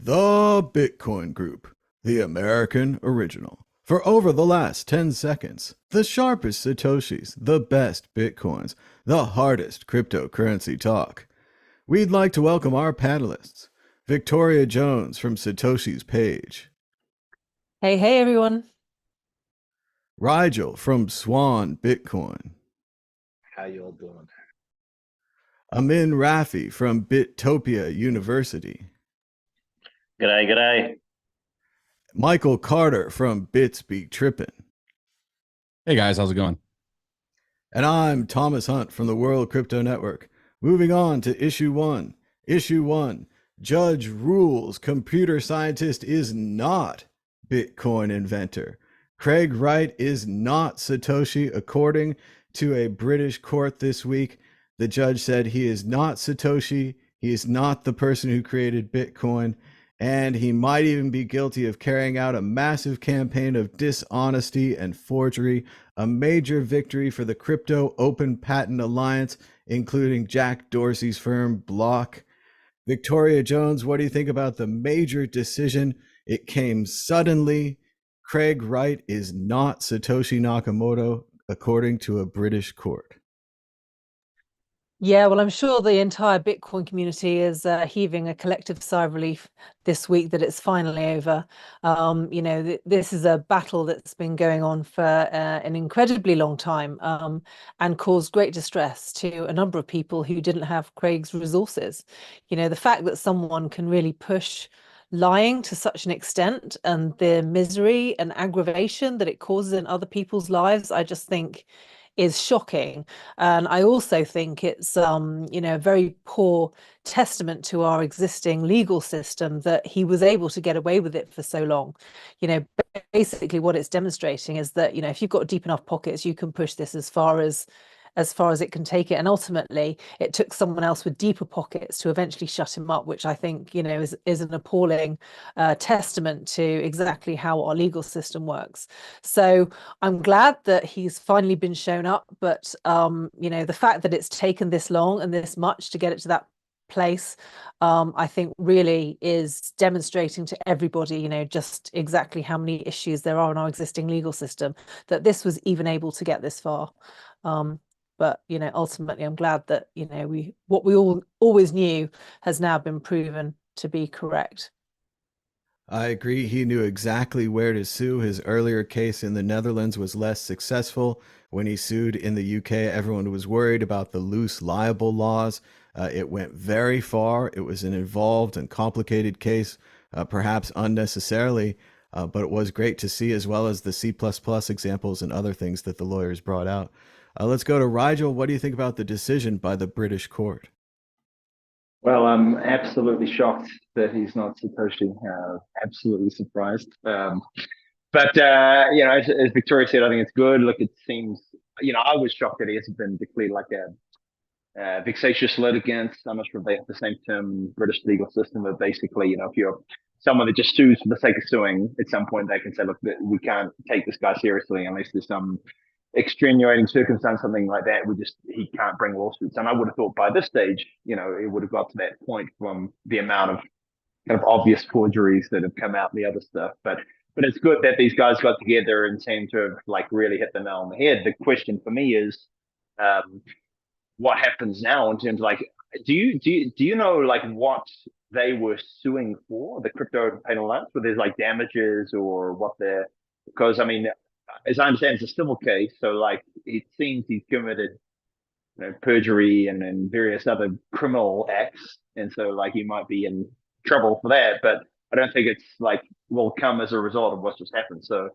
The Bitcoin Group, the American original. For over the last 10 seconds, the sharpest Satoshis, the best Bitcoins, the hardest cryptocurrency talk. We'd like to welcome our panelists, Victoria Jones from Satoshi's Page, Hey, everyone. Rigel from Swan Bitcoin, How y'all doing? Amin Rafi from Bittopia University, G'day, g'day. Michael Carter from Bitspeak Trippin'. Hey guys, how's it going? And I'm Thomas Hunt from the World Crypto Network. Moving on to issue one. Issue one. Judge rules computer scientist is not Bitcoin inventor. Craig Wright is not Satoshi, according to a British court this week. The judge said he is not Satoshi. He is not the person who created Bitcoin. And he might even be guilty of carrying out a massive campaign of dishonesty and forgery, a major victory for the Crypto Open Patent Alliance, including Jack Dorsey's firm Block. Victoria Jones, what do you think about the major decision? It came suddenly. Craig Wright is not Satoshi Nakamoto, according to a British court. Yeah, well, I'm sure the entire Bitcoin community is heaving a collective sigh of relief this week that it's finally over. This is a battle that's been going on for an incredibly long time and caused great distress to a number of people who didn't have Craig's resources. The fact that someone can really push lying to such an extent and the misery and aggravation that it causes in other people's lives, I just think is shocking. And I also think it's a very poor testament to our existing legal system that he was able to get away with it for so long. Basically what it's demonstrating is that, if you've got deep enough pockets, you can push this as far as it can take it. And ultimately it took someone else with deeper pockets to eventually shut him up, which I think is an appalling testament to exactly how our legal system works. So I'm glad that he's finally been shown up, but the fact that it's taken this long and this much to get it to that place, I think really is demonstrating to everybody, just exactly how many issues there are in our existing legal system, that this was even able to get this far. But ultimately I'm glad that what we all always knew has now been proven to be correct. I agree. He knew exactly where to sue. His earlier case in the Netherlands was less successful. When he sued in the UK, everyone was worried about the loose liable laws. It went very far. It was an involved and complicated case, perhaps unnecessarily, but it was great to see, as well as the C++ examples and other things that the lawyers brought out. Let's go to Rigel. What do you think about the decision by the British court? Well, I'm absolutely shocked that he's not Satoshi. Absolutely surprised. As Victoria said, I think it's good. Look, it seems, I was shocked that he hasn't been declared like a vexatious litigant. I'm not sure if they have the same term in the British legal system, but basically, if you're someone that just sues for the sake of suing, at some point they can say, look, we can't take this guy seriously unless there's some extenuating circumstance, something like that. He can't bring lawsuits. And I would have thought by this stage, it would have got to that point from the amount of kind of obvious forgeries that have come out and the other stuff. But it's good that these guys got together and seem to have really hit the nail on the head. The question for me is, what happens now in terms of do you know what they were suing for, the crypto patent alliance, where there's damages or what they're, because I mean, as I understand, it's a civil case, so it seems he's committed perjury and various other criminal acts, and so he might be in trouble for that. But I don't think it's will come as a result of what's just happened. So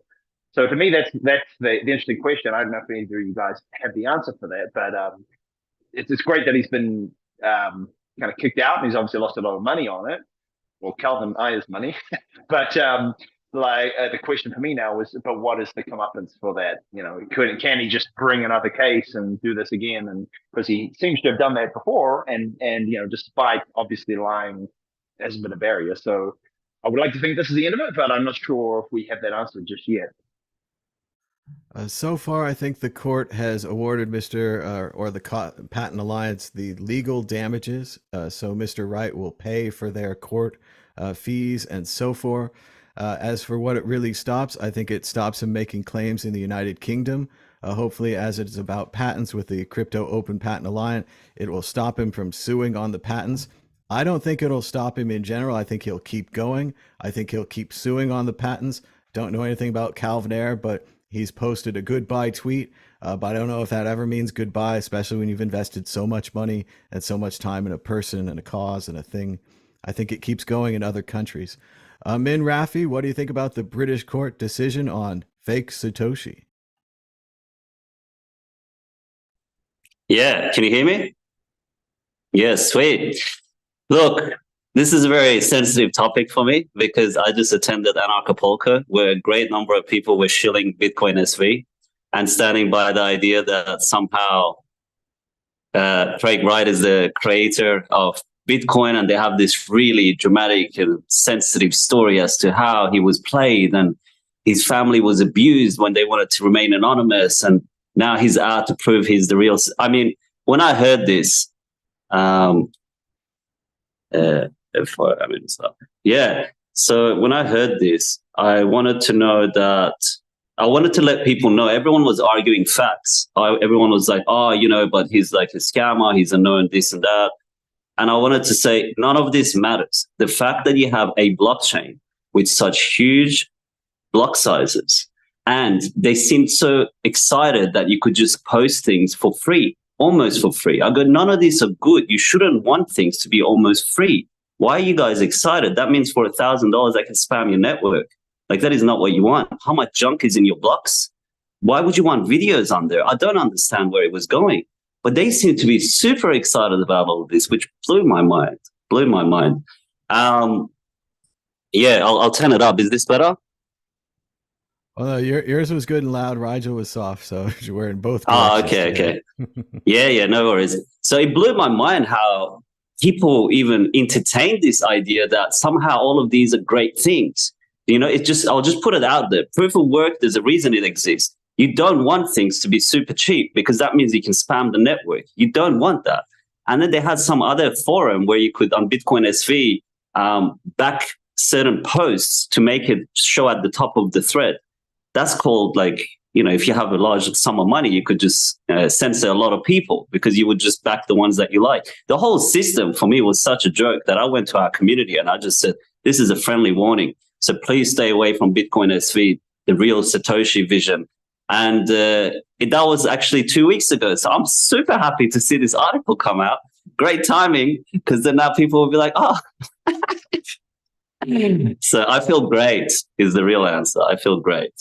to me, that's the interesting question. I don't know if any of you guys have the answer for that, but it's great that he's been kind of kicked out, and he's obviously lost a lot of money on it. Well, Calvin Ayers' money, but the question for me now is, but what is the comeuppance for that? Can he just bring another case and do this again? And because he seems to have done that before, and despite obviously lying, hasn't been a barrier. So I would like to think this is the end of it, but I'm not sure if we have that answer just yet. So far, I think the court has awarded the Patent Alliance the legal damages. So Mr. Wright will pay for their court fees and so forth. As for what it really stops, I think it stops him making claims in the United Kingdom. Hopefully, as it's about patents with the Crypto Open Patent Alliance, it will stop him from suing on the patents. I don't think it'll stop him in general. I think he'll keep going. I think he'll keep suing on the patents. Don't know anything about Calvin Ayre, but he's posted a goodbye tweet. But I don't know if that ever means goodbye, especially when you've invested so much money and so much time in a person and a cause and a thing. I think it keeps going in other countries. Min Rafi, what do you think about the British court decision on fake Satoshi? Yeah, can you hear me? Yeah, sweet. Look, this is a very sensitive topic for me because I just attended Anarchapulco where a great number of people were shilling Bitcoin SV and standing by the idea that somehow Craig Wright is the creator of Bitcoin, and they have this really dramatic and sensitive story as to how he was played and his family was abused when they wanted to remain anonymous, and now he's out to prove he's the real. I mean, when I heard this, yeah. So when I heard this, I wanted to know that I wanted to let people know. Everyone was arguing facts. Everyone was like, "Oh, you know, but he's like a scammer. He's a known this and that." And I wanted to say, none of this matters. The fact that you have a blockchain with such huge block sizes, and they seemed so excited that you could just post things for free, almost for free. I go, none of these are good. You shouldn't want things to be almost free. Why are you guys excited? That means for $1,000, I can spam your network. Like, that is not what you want. How much junk is in your blocks? Why would you want videos on there? I don't understand where it was going. But they seem to be super excited about all of this, which blew my mind. Yeah, I'll turn it up. Is this better? Well, no, yours was good and loud. Rigel was soft, so we're in both. Oh, okay. Yeah, no worries. So it blew my mind how people even entertain this idea that somehow all of these are great things. You know, I'll just put it out there. Proof of work, there's a reason it exists. You don't want things to be super cheap because that means you can spam the network. You don't want that. And then they had some other forum where you could, on Bitcoin SV, back certain posts to make it show at the top of the thread. That's called, like, you know, if you have a large sum of money, you could just censor a lot of people because you would just back the ones that you like. The whole system for me was such a joke that I went to our community and I just said, this is a friendly warning. So please stay away from Bitcoin SV, the real Satoshi vision. And that was actually 2 weeks ago. So I'm super happy to see this article come out. Great timing, because then now people will be like, oh. So I feel great is the real answer. I feel great.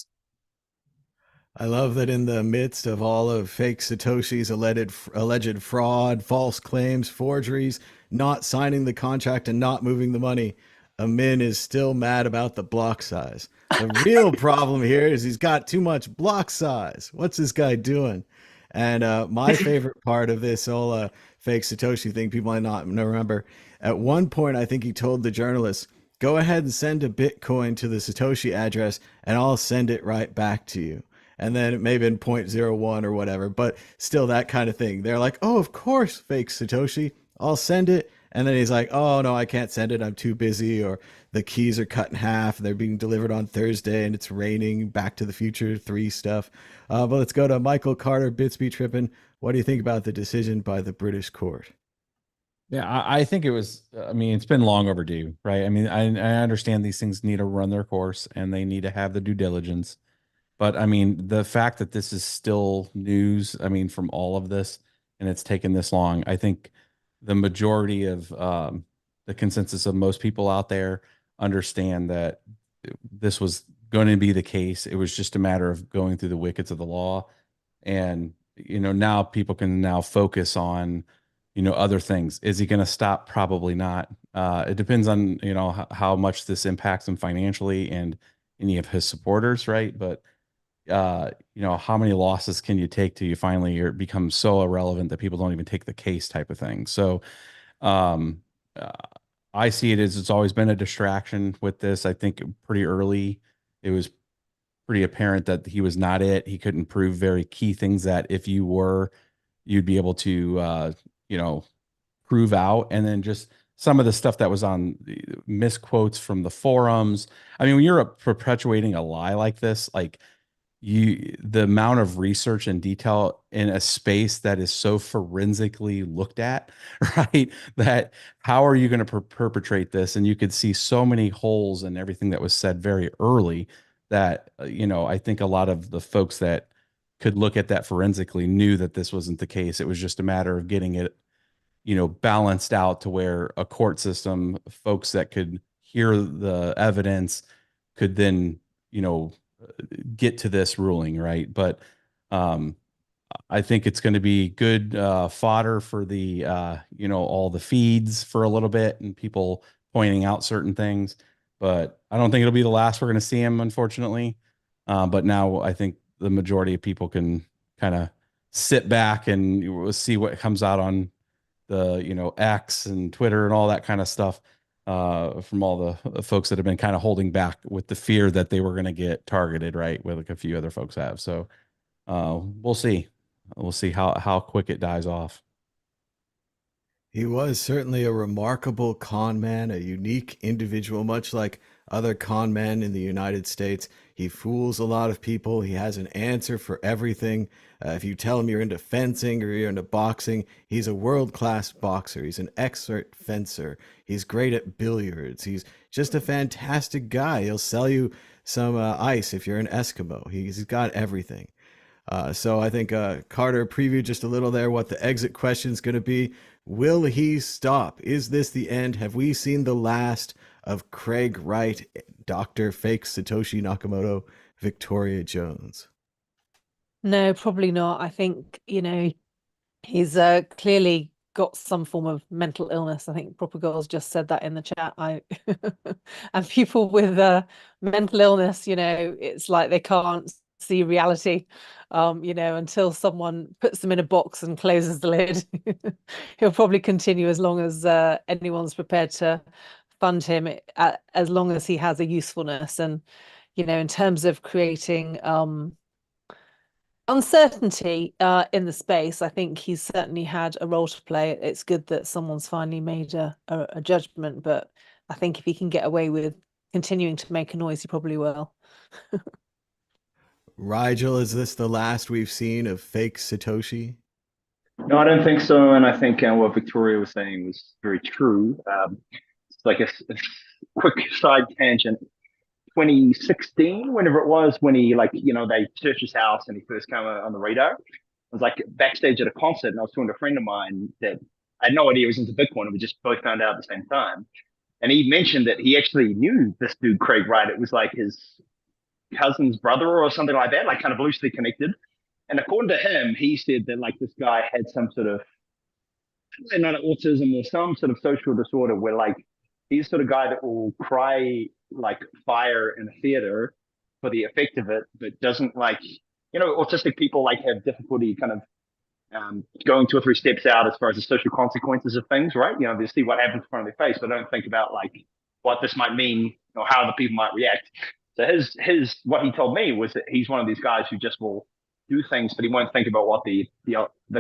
I love that in the midst of all of fake Satoshi's alleged fraud, false claims, forgeries, not signing the contract and not moving the money, Amin is still mad about the block size. The real problem here is he's got too much block size. What's this guy doing? And my favorite part of this whole fake Satoshi thing, people might not remember, at one point, I think he told the journalists, go ahead and send a Bitcoin to the Satoshi address and I'll send it right back to you. And then it may have been 0.01 or whatever, but still that kind of thing. They're like, oh, of course, fake Satoshi, I'll send it. And then he's like, oh, no, I can't send it. I'm too busy. Or the keys are cut in half. They're being delivered on Thursday and it's raining. Back to the Future 3 stuff. But let's go to Michael Carter, Bitsby Trippin. What do you think about the decision by the British court? Yeah, I think it was, I mean, it's been long overdue, right? I mean, I understand these things need to run their course and they need to have the due diligence. But I mean, the fact that this is still news, I mean, from all of this, and it's taken this long, I think the majority of the consensus of most people out there understand that this was going to be the case. It was just a matter of going through the wickets of the law. And, you know, now people can now focus on, you know, other things. Is he going to stop? Probably not. It depends on, you know, how much this impacts him financially and any of his supporters, right? But you know, how many losses can you take till you finally become so irrelevant that people don't even take the case type of thing. So I see it as it's always been a distraction with this. I think pretty early, it was pretty apparent that he was not it. He couldn't prove very key things that if you were, you'd be able to, you know, prove out. And then just some of the stuff that was on misquotes from the forums. I mean, when you're perpetuating a lie like this, like the amount of research and detail in a space that is so forensically looked at, right? That how are you going to perpetrate this? And you could see so many holes in everything that was said very early that, I think a lot of the folks that could look at that forensically knew that this wasn't the case. It was just a matter of getting it, balanced out to where a court system, folks that could hear the evidence could then, get to this ruling, right? But I think it's going to be good fodder for the all the feeds for a little bit and people pointing out certain things. But I don't think it'll be the last we're going to see him, unfortunately. But now I think the majority of people can kind of sit back and we'll see what comes out on the X and Twitter and all that kind of stuff. From all the folks that have been kind of holding back with the fear that they were going to get targeted, right? With like a few other folks have. So we'll see. We'll see how quick it dies off. He was certainly a remarkable con man, a unique individual, much like other con men in the United States. He fools a lot of people. He has an answer for everything. If you tell him you're into fencing or you're into boxing, he's a world-class boxer. He's an expert fencer. He's great at billiards. He's just a fantastic guy. He'll sell you some ice if you're an Eskimo. He's got everything. So I think Carter previewed just a little there what the exit question is going to be. Will he stop? Is this the end? Have we seen the last of Craig Wright, Dr. Fake Satoshi Nakamoto, Victoria Jones? No, probably not. I think, he's clearly got some form of mental illness. I think Proper Girls just said that in the chat. And people with mental illness, it's like they can't see reality, until someone puts them in a box and closes the lid. He'll probably continue as long as anyone's prepared to fund him, as long as he has a usefulness. And, in terms of creating uncertainty in the space, I think he's certainly had a role to play. It's good that someone's finally made a judgment, but I think if he can get away with continuing to make a noise, he probably will. Rigel, is this the last we've seen of fake Satoshi? No, I don't think so. And I think what Victoria was saying was very true. It's like a quick side tangent. 2016, whenever it was, when he they searched his house and he first came on the radar. I was like backstage at a concert and I was talking to a friend of mine that I had no idea he was into Bitcoin, and we just both found out at the same time. And he mentioned that he actually knew this dude, Craig Wright. It was like his cousin's brother or something like that, like kind of loosely connected. And according to him, he said that like this guy had some sort of, not autism or some sort of social disorder where like he's the sort of guy that will cry like fire in a theater for the effect of it, but doesn't like, autistic people like have difficulty kind of going 2 or 3 steps out as far as the social consequences of things, right? They see what happens in front of their face, but don't think about like what this might mean or how other people might react. So his what he told me was that he's one of these guys who just will do things, but he won't think about what the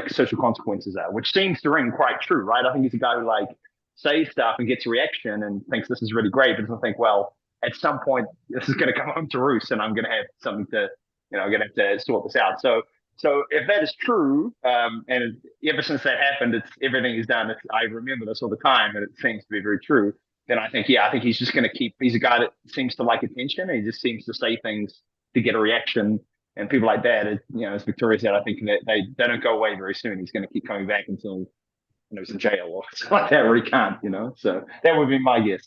social consequences are, which seems to ring quite true, right? I think he's a guy who like says stuff and gets a reaction and thinks this is really great, but doesn't think, well, at some point this is going to come home to roost and I'm going to have something to, I'm going to have to sort this out. So if that is true, and ever since that happened, everything is done. I remember this all the time, and it seems to be very true. Then I think he's just going to keep. He's a guy that seems to like attention. And he just seems to say things to get a reaction, and people like that, as Victoria said, I think that they don't go away very soon. He's going to keep coming back until he's in jail or something like that, or he can't. So that would be my guess.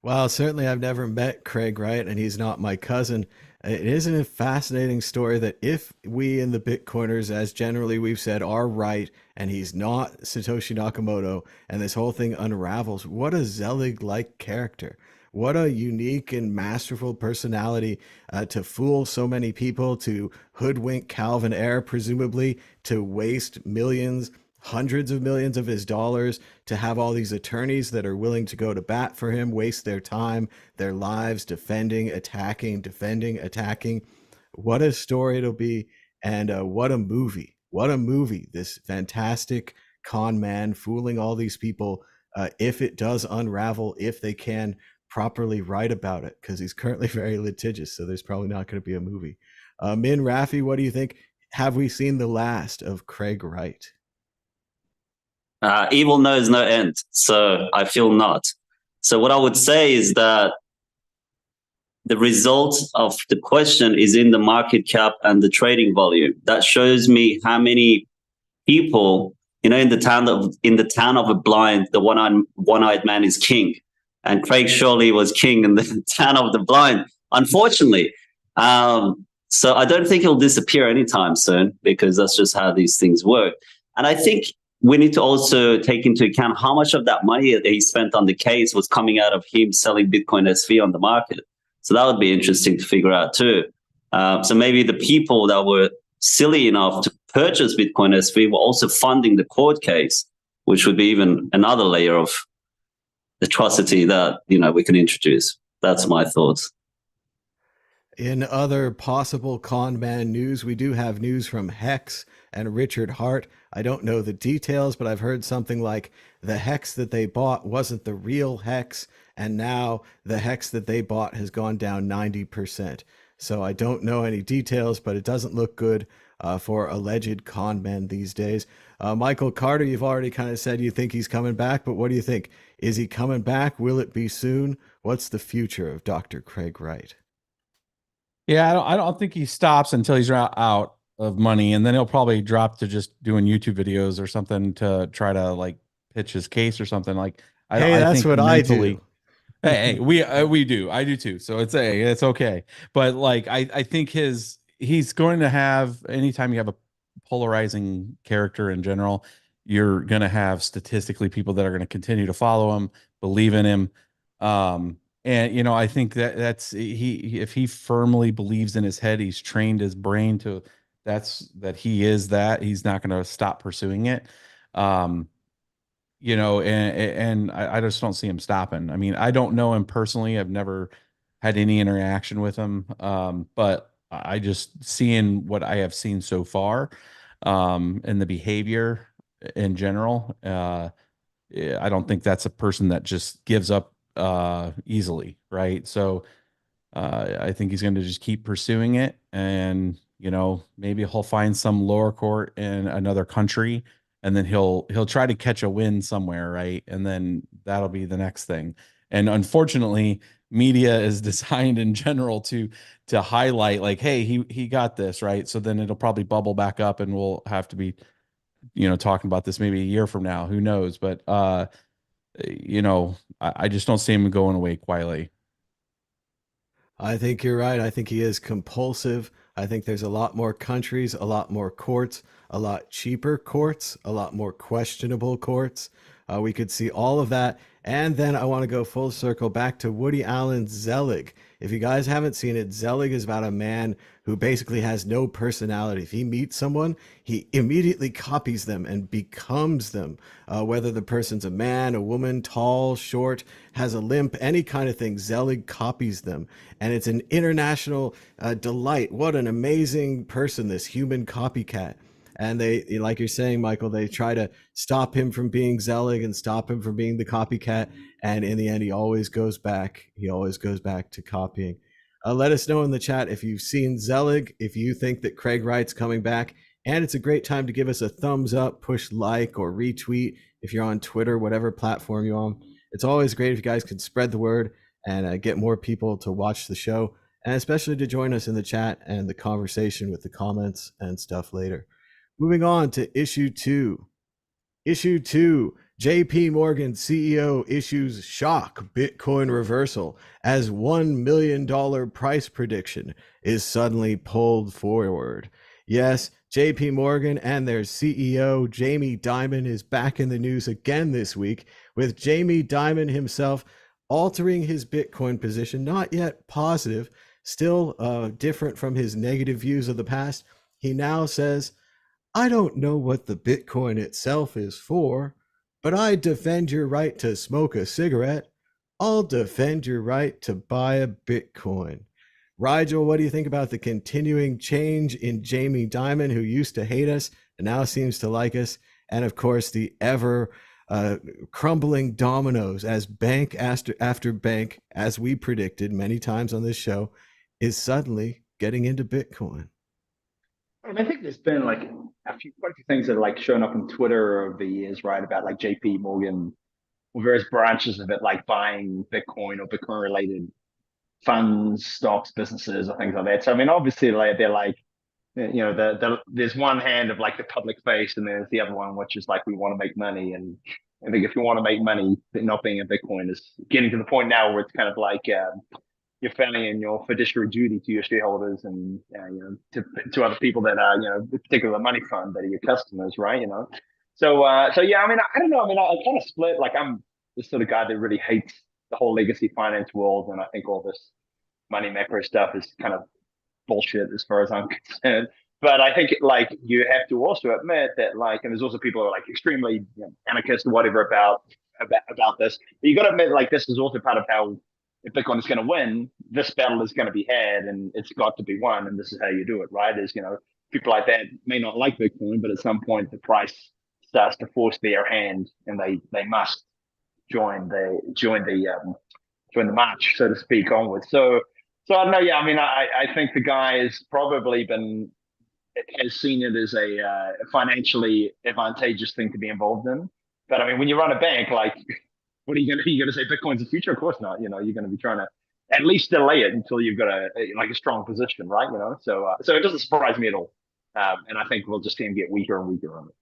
Well, certainly I've never met Craig Wright, and he's not my cousin. It isn't a fascinating story that if we in the Bitcoiners, as generally we've said, are right, and he's not Satoshi Nakamoto, and this whole thing unravels, what a Zelig-like character. What a unique and masterful personality to fool so many people, to hoodwink Calvin Ayre, presumably, to waste millions, hundreds of millions of his dollars, to have all these attorneys that are willing to go to bat for him, waste their time, their lives defending, attacking. What a story it'll be, and what a movie. This fantastic con man fooling all these people if it does unravel, if they can properly write about it, because he's currently very litigious, so there's probably not going to be a movie. Min, Rafi, what do you think? Have we seen the last of Craig Wright? Evil knows no end, so I feel not. So what I would say is that the result of the question is in the market cap and the trading volume. That shows me how many people, in the town of a blind, the one-eyed man is king, and Craig Shorley was king in the town of the blind, unfortunately. So I don't think he'll disappear anytime soon, because that's just how these things work. And I think we need to also take into account how much of that money that he spent on the case was coming out of him selling Bitcoin SV on the market. So that would be interesting to figure out too. So maybe the people that were silly enough to purchase Bitcoin SV were also funding the court case, which would be even another layer of atrocity that, we can introduce. That's my thoughts. In other possible con man news, we do have news from Hex and Richard Hart. I don't know the details, but I've heard something like the Hex that they bought wasn't the real Hex, and now the Hex that they bought has gone down 90%. So I don't know any details, but it doesn't look good for alleged con men these days. Michael Carter, you've already kind of said you think he's coming back, but what do you think? Is he coming back? Will it be soon? What's the future of Dr. Craig Wright? Yeah, I don't think he stops until he's out of money, and then he'll probably drop to just doing YouTube videos or something to try to like pitch his case or something. Like, that's what I do. Hey, we do. I do too. So it's okay. But like, I think he's going to have, anytime you have a polarizing character in general, you're going to have statistically people that are going to continue to follow him, believe in him. And, I think that's if he firmly believes in his head, he's trained his brain to, he's not going to stop pursuing it. And I just don't see him stopping. I mean, I don't know him personally. I've never had any interaction with him. But I just, seeing what I have seen so far, and the behavior in general, I don't think that's a person that just gives up easily, right? So I think he's going to just keep pursuing it, and maybe he'll find some lower court in another country, and then he'll try to catch a win somewhere, right? And then that'll be the next thing. And unfortunately, media is designed in general to highlight like, hey, he got this, right? So then it'll probably bubble back up, and we'll have to be talking about this maybe a year from now, who knows? But I just don't see him going away quietly. I think you're right. I think he is compulsive. I think there's a lot more countries, a lot more courts, a lot cheaper courts, a lot more questionable courts. We could see all of that. And then I want to go full circle back to Woody Allen's Zelig. If you guys haven't seen it, Zelig is about a man who basically has no personality. If he meets someone, he immediately copies them and becomes them, whether the person's a man, a woman, tall, short, has a limp, any kind of thing. Zelig copies them. And it's an international delight. What an amazing person, this human copycat. And they, like you're saying, Michael, they try to stop him from being Zelig and stop him from being the copycat. And in the end, he always goes back. He always goes back to copying. Let us know in the chat if you've seen Zelig, if you think that Craig Wright's coming back. And it's a great time to give us a thumbs up, push like or retweet if you're on Twitter, whatever platform you're on. It's always great if you guys could spread the word and get more people to watch the show, and especially to join us in the chat and the conversation with the comments and stuff later. Moving on to issue 2. Issue 2, JPMorgan CEO issues shock Bitcoin reversal as $1 million price prediction is suddenly pulled forward. Yes, JPMorgan and their CEO, Jamie Dimon, is back in the news again this week, with Jamie Dimon himself altering his Bitcoin position, not yet positive, still different from his negative views of the past. He now says, I don't know what the Bitcoin itself is for, but I defend your right to smoke a cigarette. I'll defend your right to buy a Bitcoin. Rigel, what do you think about the continuing change in Jamie Dimon, who used to hate us and now seems to like us? And of course, the ever crumbling dominoes as bank after bank, as we predicted many times on this show, is suddenly getting into Bitcoin. I think there's been like quite a few things that are like shown up on Twitter over the years, right? About like JPMorgan or various branches of it, like buying Bitcoin or Bitcoin related funds, stocks, businesses, or things like that. So I mean, obviously, like they're like, you know, there's one hand of like the public face, and there's the other one, which is like we want to make money. And I think if you want to make money, not being a Bitcoin is getting to the point now where it's kind of like your family and your fiduciary duty to your shareholders and you know, to other people that are, you know, particular money fund that are your customers, right? You know, so yeah, I mean, I don't know. I mean, I kind of split. Like, I'm the sort of guy that really hates the whole legacy finance world, and I think all this money macro stuff is kind of bullshit as far as I'm concerned. But I think like you have to also admit that like, and there's also people who are like extremely, you know, anarchist or whatever about this. But you got to admit like this is also part of how, if Bitcoin is going to win, this battle is going to be had, and it's got to be won. And this is how you do it, right? Is, you know, people like that may not like Bitcoin, but at some point the price starts to force their hand, and they must join the march, so to speak, onwards. So I don't know. Yeah, I mean, I think the guy has probably has seen it as a financially advantageous thing to be involved in. But I mean, when you run a bank, like, what are you going to say? Bitcoin's the future? Of course not. You know, you're going to be trying to at least delay it until you've got a strong position, right? You know, so it doesn't surprise me at all. And I think we'll just see him get weaker and weaker on it.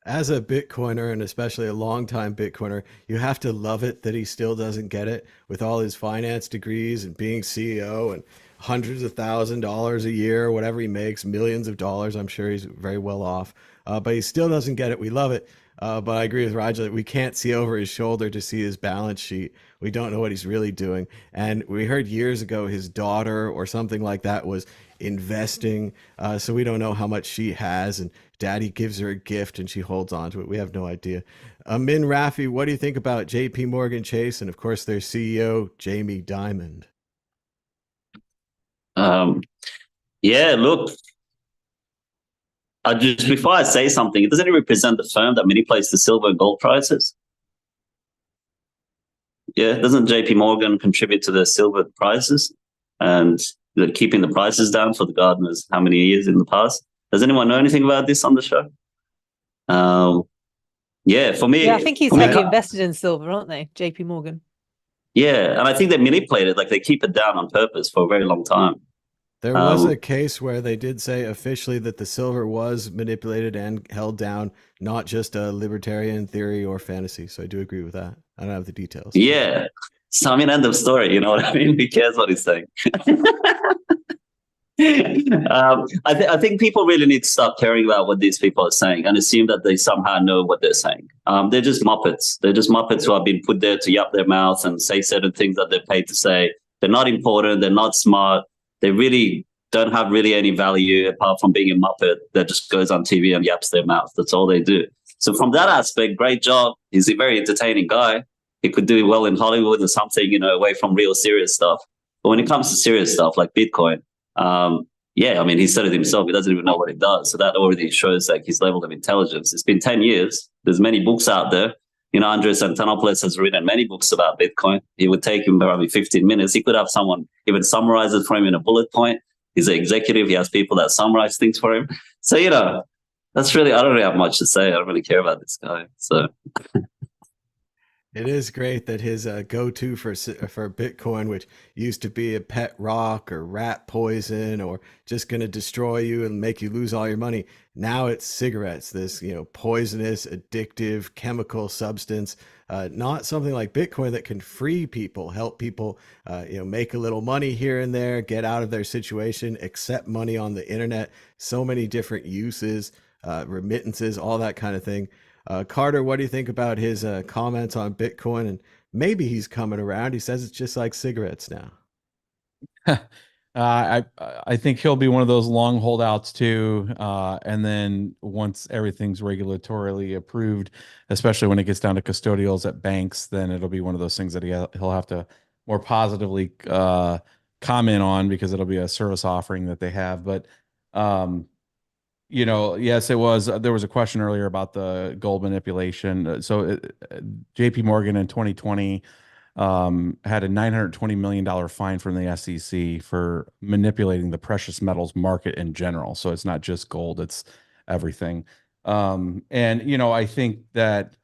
As a Bitcoiner, and especially a longtime Bitcoiner, you have to love it that he still doesn't get it with all his finance degrees and being CEO and hundreds of $1,000s a year, whatever he makes, millions of dollars. I'm sure he's very well off, but he still doesn't get it. We love it. But I agree with Roger that we can't see over his shoulder to see his balance sheet. We don't know what he's really doing. And we heard years ago his daughter or something like that was investing. So we don't know how much she has. And daddy gives her a gift and she holds on to it. We have no idea. Min Rafi, what do you think about JPMorgan Chase and, of course, their CEO, Jamie Dimon? Yeah, look, just before I say something, doesn't it represent the firm that manipulates the silver and gold prices? Yeah, doesn't JPMorgan contribute to the silver prices and keeping the prices down for the gardeners how many years in the past? Does anyone know anything about this on the show? Yeah, for me... Yeah, I think he's heavily invested in silver, aren't they, JPMorgan? Yeah, and I think they manipulate it, like they keep it down on purpose for a very long time. There was a case where they did say officially that the silver was manipulated and held down, not just a libertarian theory or fantasy. So I do agree with that. I don't have the details. Yeah. So, I mean, end of story. You know what I mean? Who cares what he's saying? I think people really need to stop caring about what these people are saying and assume that they somehow know what they're saying. They're just Muppets. They're just Muppets who have been put there to yap their mouth and say certain things that they're paid to say. They're not important. They're not smart. They really don't have really any value apart from being a Muppet that just goes on TV and yaps their mouth. That's all they do. So from that aspect, great job. He's a very entertaining guy. He could do well in Hollywood or something, you know, away from real serious stuff. But when it comes to serious stuff like Bitcoin, yeah, I mean, he said it himself. He doesn't even know what he does. So that already shows like his level of intelligence. It's been 10 years. There's many books out there. You know, Andreas Antonopoulos has written many books about Bitcoin. It would take him probably 15 minutes. He could have someone even summarize it for him in a bullet point. He's an executive. He has people that summarize things for him. So, you know, that's really, I don't really have much to say. I don't really care about this guy. So it is great that his go-to for Bitcoin, which used to be a pet rock or rat poison or just going to destroy you and make you lose all your money, now it's cigarettes, this, you know, poisonous, addictive chemical substance, not something like Bitcoin that can free people, help people, you know, make a little money here and there, get out of their situation, accept money on the internet, so many different uses, remittances, all that kind of thing. Carter, what do you think about his comments on Bitcoin? And maybe he's coming around. He says it's just like cigarettes now. I think he'll be one of those long holdouts too. And then once everything's regulatorily approved, especially when it gets down to custodials at banks, then it'll be one of those things that he'll have to more positively comment on because it'll be a service offering that they have. But yes, it was. There was a question earlier about the gold manipulation. So JPMorgan in 2020 had a $920 million fine from the SEC for manipulating the precious metals market in general. So it's not just gold, it's everything. And I think that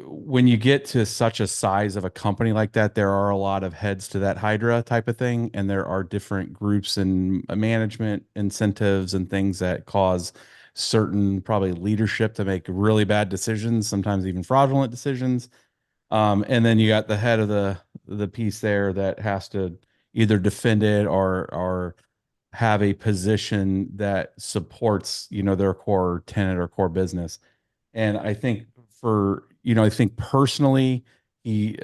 when you get to such a size of a company like that, there are a lot of heads to that Hydra type of thing. And there are different groups and management incentives and things that cause certain probably leadership to make really bad decisions, sometimes even fraudulent decisions. And then you got the head of the piece there that has to either defend it or have a position that supports, their core tenet or core business. And I think I think personally, he,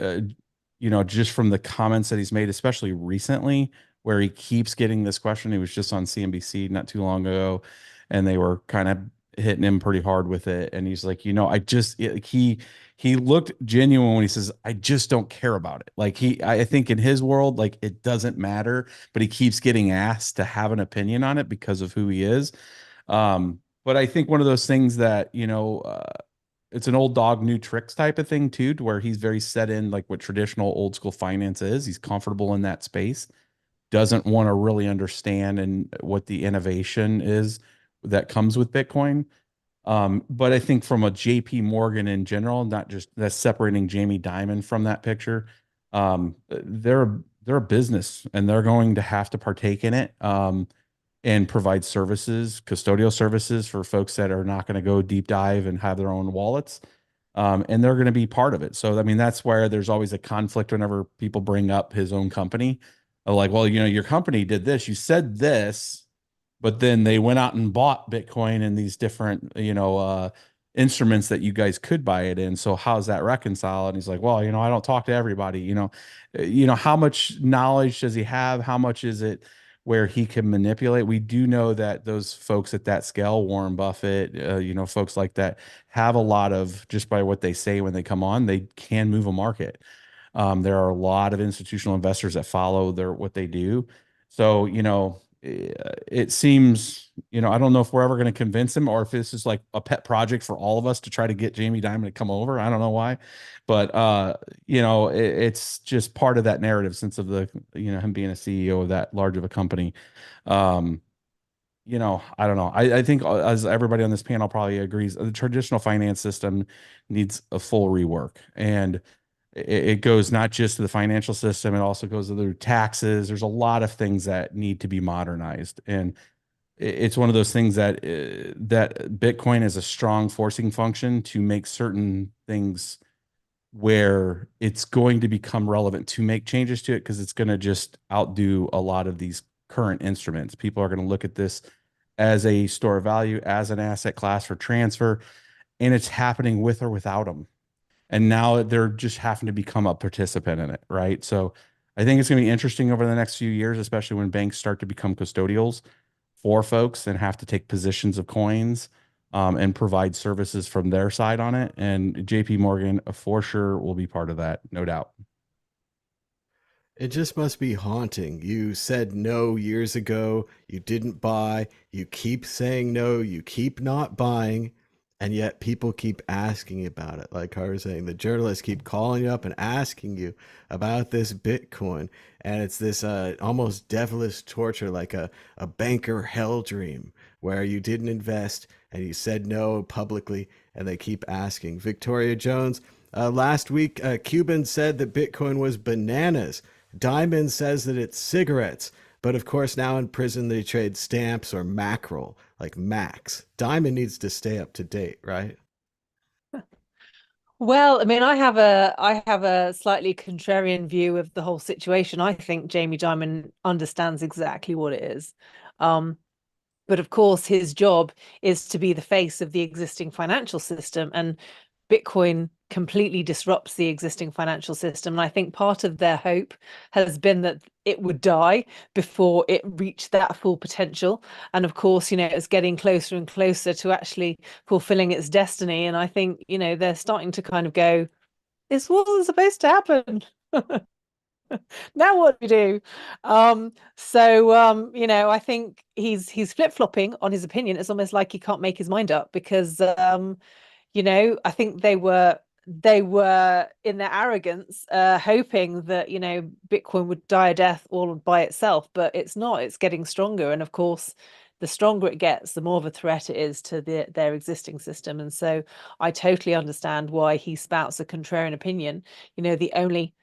just from the comments that he's made, especially recently, where he keeps getting this question. He was just on CNBC not too long ago, and they were kind of hitting him pretty hard with it. And he's like, he looked genuine when he says, I just don't care about it. Like I think in his world, like it doesn't matter, but he keeps getting asked to have an opinion on it because of who he is. But I think one of those things that, it's an old dog, new tricks type of thing too, to where he's very set in like what traditional old school finance is. He's comfortable in that space, doesn't want to really understand and what the innovation is that comes with Bitcoin. But I think from a JPMorgan in general, not just that's separating Jamie Dimon from that picture. They're a business and they're going to have to partake in it. And provide services, custodial services for folks that are not going to go deep dive and have their own wallets. And they're going to be part of it. So, I mean, that's where there's always a conflict whenever people bring up his own company. Like, well, your company did this, you said this, but then they went out and bought Bitcoin and these different, instruments that you guys could buy it in. So how's that reconcile? And he's like, well, I don't talk to everybody, how much knowledge does he have? How much is it where he can manipulate? We do know that those folks at that scale, Warren Buffett, folks like that, have a lot of, just by what they say when they come on, they can move a market. There are a lot of institutional investors that follow what they do. So, it seems, I don't know if we're ever going to convince him or if this is like a pet project for all of us to try to get Jamie Dimon to come over. I don't know why, but it's just part of that narrative since of the, him being a CEO of that large of a company. I don't know. I think as everybody on this panel probably agrees, the traditional finance system needs a full rework, and it goes not just to the financial system, it also goes to the taxes. There's a lot of things that need to be modernized. And it's one of those things that Bitcoin is a strong forcing function to make certain things where it's going to become relevant to make changes to it, because it's going to just outdo a lot of these current instruments. People are going to look at this as a store of value, as an asset class for transfer, and it's happening with or without them. And now they're just having to become a participant in it, right? So I think it's going to be interesting over the next few years, especially when banks start to become custodials for folks and have to take positions of coins and provide services from their side on it. And JPMorgan for sure will be part of that, no doubt. It just must be haunting. You said no years ago, you didn't buy, you keep saying no, you keep not buying. And yet people keep asking about it. Like I was saying, the journalists keep calling you up and asking you about this Bitcoin. And it's this almost devilish torture, like a banker hell dream where you didn't invest and you said no publicly and they keep asking. Victoria Jones, last week, Cuban said that Bitcoin was bananas. Diamond says that it's cigarettes. But of course, now in prison, they trade stamps or mackerel, like Max. Diamond needs to stay up to date, right? Well, I mean, I have a slightly contrarian view of the whole situation. I think Jamie Dimon understands exactly what it is. But of course, his job is to be the face of the existing financial system, and Bitcoin completely disrupts the existing financial system. And I think part of their hope has been that it would die before it reached that full potential. And of course, it's getting closer and closer to actually fulfilling its destiny. And I think, they're starting to kind of go, this wasn't supposed to happen. Now what do we do? You know, I think he's flip-flopping on his opinion. It's almost like he can't make his mind up because you know, I think they were in their arrogance hoping that, you know, Bitcoin would die a death all by itself, but it's not. It's getting stronger, and of course, the stronger it gets, the more of a threat it is to their existing system. And so I totally understand why he spouts a contrarian opinion. You know, the only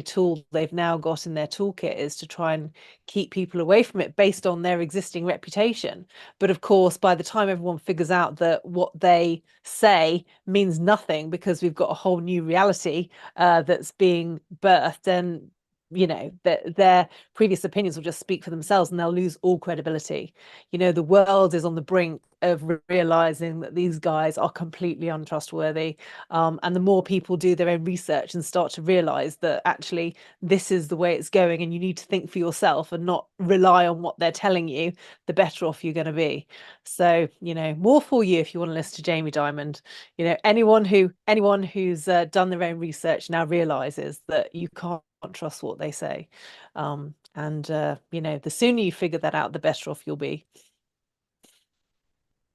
tool they've now got in their toolkit is to try and keep people away from it based on their existing reputation. But of course, by the time everyone figures out that what they say means nothing because we've got a whole new reality that's being birthed, then, you know, their previous opinions will just speak for themselves and they'll lose all credibility. You know, the world is on the brink of realizing that these guys are completely untrustworthy. And the more people do their own research and start to realize that actually this is the way it's going and you need to think for yourself and not rely on what they're telling you, the better off you're going to be. So, you know, more for you if you want to listen to Jamie Dimon. You know, anyone who's done their own research now realizes that you can't trust what they say. You know, the sooner you figure that out, the better off you'll be.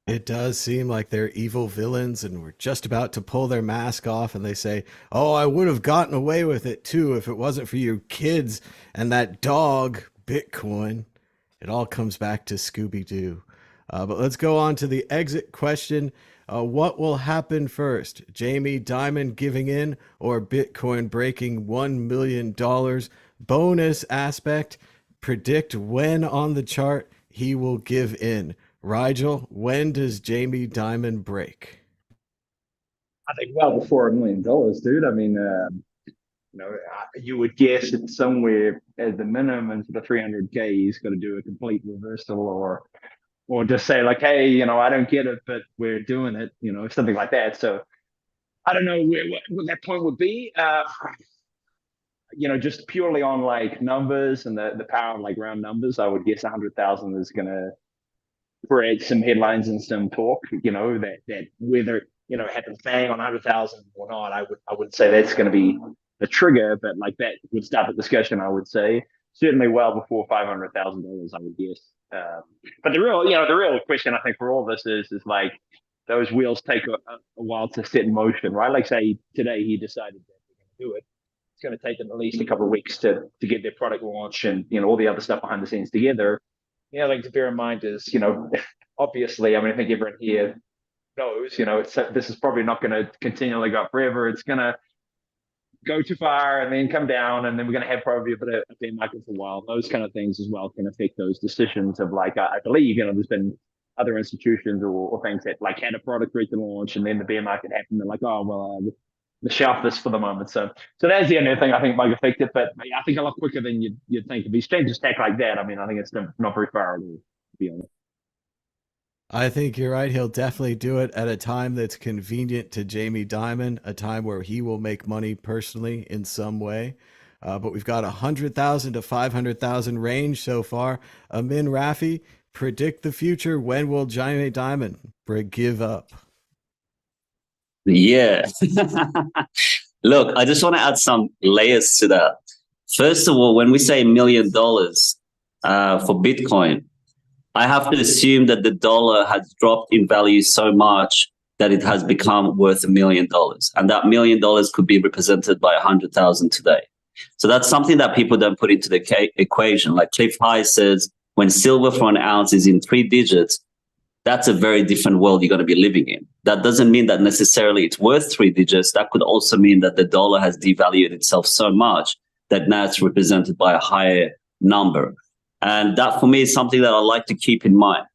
It does seem like they're evil villains and we're just about to pull their mask off and they say, oh, I would have gotten away with it too if it wasn't for you kids and that dog, Bitcoin. It all comes back to Scooby-Doo. But let's go on to the exit question. What will happen first? Jamie Dimon giving in or Bitcoin breaking $1 million? Bonus aspect, predict when on the chart he will give in. Rigel, when does Jamie Dimon break? I think well before $1 million, dude. I mean, you know, you would guess it's somewhere at the minimum into the 300K. He's got to do a complete reversal, or just say like, hey, you know, I don't get it, but we're doing it, you know, something like that. So I don't know what that point would be. You know, just purely on like numbers and the power of like round numbers, I would guess 100,000 is going to create some headlines and some talk, you know, that whether, you know, happens bang on 100,000 or not, I wouldn't say that's going to be the trigger, but like that would start the discussion, I would say. Certainly well before $500,000, I would guess. But the real question I think for all of us is like those wheels take a while to set in motion, right? Like say today he decided that they're going to do it. It's going to take them at least a couple of weeks to get their product launch and, you know, all the other stuff behind the scenes together. You know, like to bear in mind is, you know, obviously, I mean, I think everyone here knows, you know, this is probably not going to continually go up forever. It's going to go too far and then come down, and then we're going to have probably a bit of a bear market for a while. Those kind of things as well can affect those decisions of like, I believe, you know, there's been other institutions or things that like had a product ready to launch and then the bear market happened. They're like, oh, well, the shelf this for the moment. So that's the only thing I think might affect it. But I think a lot quicker than you'd think. If these changes stack like that, I mean, I think it's not very far at all, to be honest. I think you're right. He'll definitely do it at a time that's convenient to Jamie Dimon, a time where he will make money personally in some way. But we've got 100,000 to 500,000 range so far. Amin Rafi, predict the future. When will Jamie Dimon give up? Yeah. Look, I just want to add some layers to that. First of all, when we say $1 million for Bitcoin, I have to assume that the dollar has dropped in value so much that it has become worth $1 million. And that $1 million could be represented by 100,000 today. So that's something that people don't put into the equation. Like Cliff High says, when silver for an ounce is in 3 digits, that's a very different world you're going to be living in. That doesn't mean that necessarily it's worth 3 digits. That could also mean that the dollar has devalued itself so much that now it's represented by a higher number. And that for me is something that I like to keep in mind.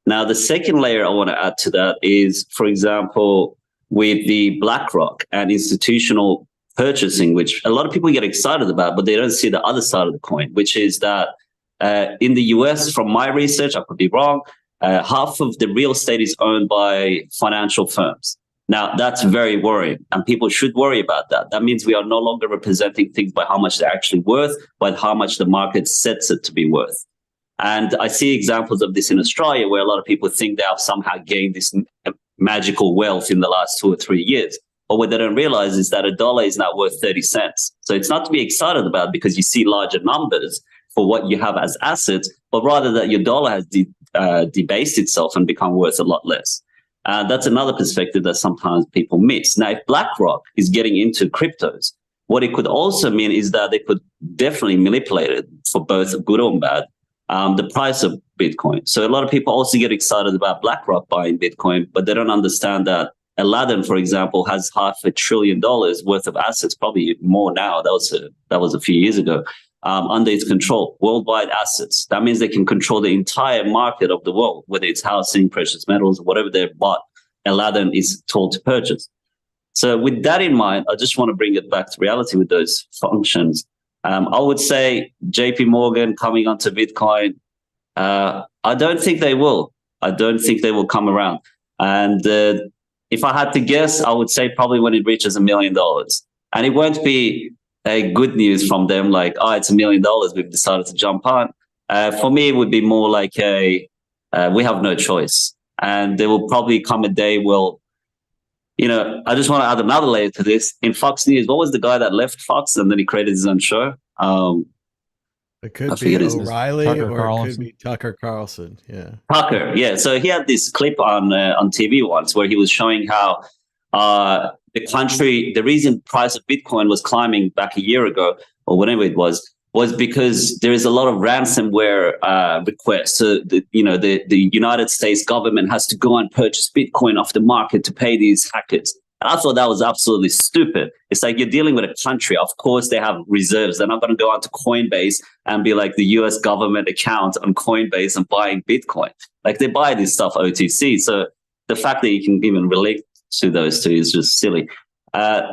Now, the second layer I want to add to that is, for example, with the BlackRock and institutional purchasing, which a lot of people get excited about, but they don't see the other side of the coin, which is that in the US, from my research, I could be wrong, half of the real estate is owned by financial firms. Now, that's very worrying, and people should worry about that. That means we are no longer representing things by how much they're actually worth, but how much the market sets it to be worth. And I see examples of this in Australia where a lot of people think they have somehow gained this magical wealth in the last 2 or 3 years. But what they don't realize is that a dollar is now worth 30 cents. So it's not to be excited about because you see larger numbers for what you have as assets, but rather that your dollar has debased itself and become worth a lot less. That's another perspective that sometimes people miss. Now, if BlackRock is getting into cryptos, what it could also mean is that they could definitely manipulate it for both good or bad, the price of Bitcoin. So a lot of people also get excited about BlackRock buying Bitcoin, but they don't understand that Aladdin, for example, has $500 billion worth of assets, probably more now. That was a few years ago, under its control, worldwide assets. That means they can control the entire market of the world, whether it's housing, precious metals, whatever they've bought. Aladdin is told to purchase. So with that in mind, I just want to bring it back to reality with those functions. I would say JPMorgan coming onto Bitcoin, I don't think they will. I don't think they will come around. And if I had to guess, I would say probably when it reaches $1 million. And it won't be a good news from them like, oh, it's $1 million, we've decided to jump on. For me, it would be more like we have no choice. And there will probably come a day where, I just want to add another layer to this. In Fox News, what was the guy that left Fox and then he created his own show? It could be O'Reilly or it could be Tucker Carlson. Yeah. Tucker. Yeah. So he had this clip on TV once where he was showing how the reason price of Bitcoin was climbing back a year ago or whatever it was because there is a lot of ransomware requests. So the United States government has to go and purchase Bitcoin off the market to pay these hackers. And I thought that was absolutely stupid. It's like you're dealing with a country. Of course, they have reserves. They're not going to go onto Coinbase and be like the US government account on Coinbase and buying Bitcoin. Like they buy this stuff OTC. So the fact that you can even relate to those two is just silly.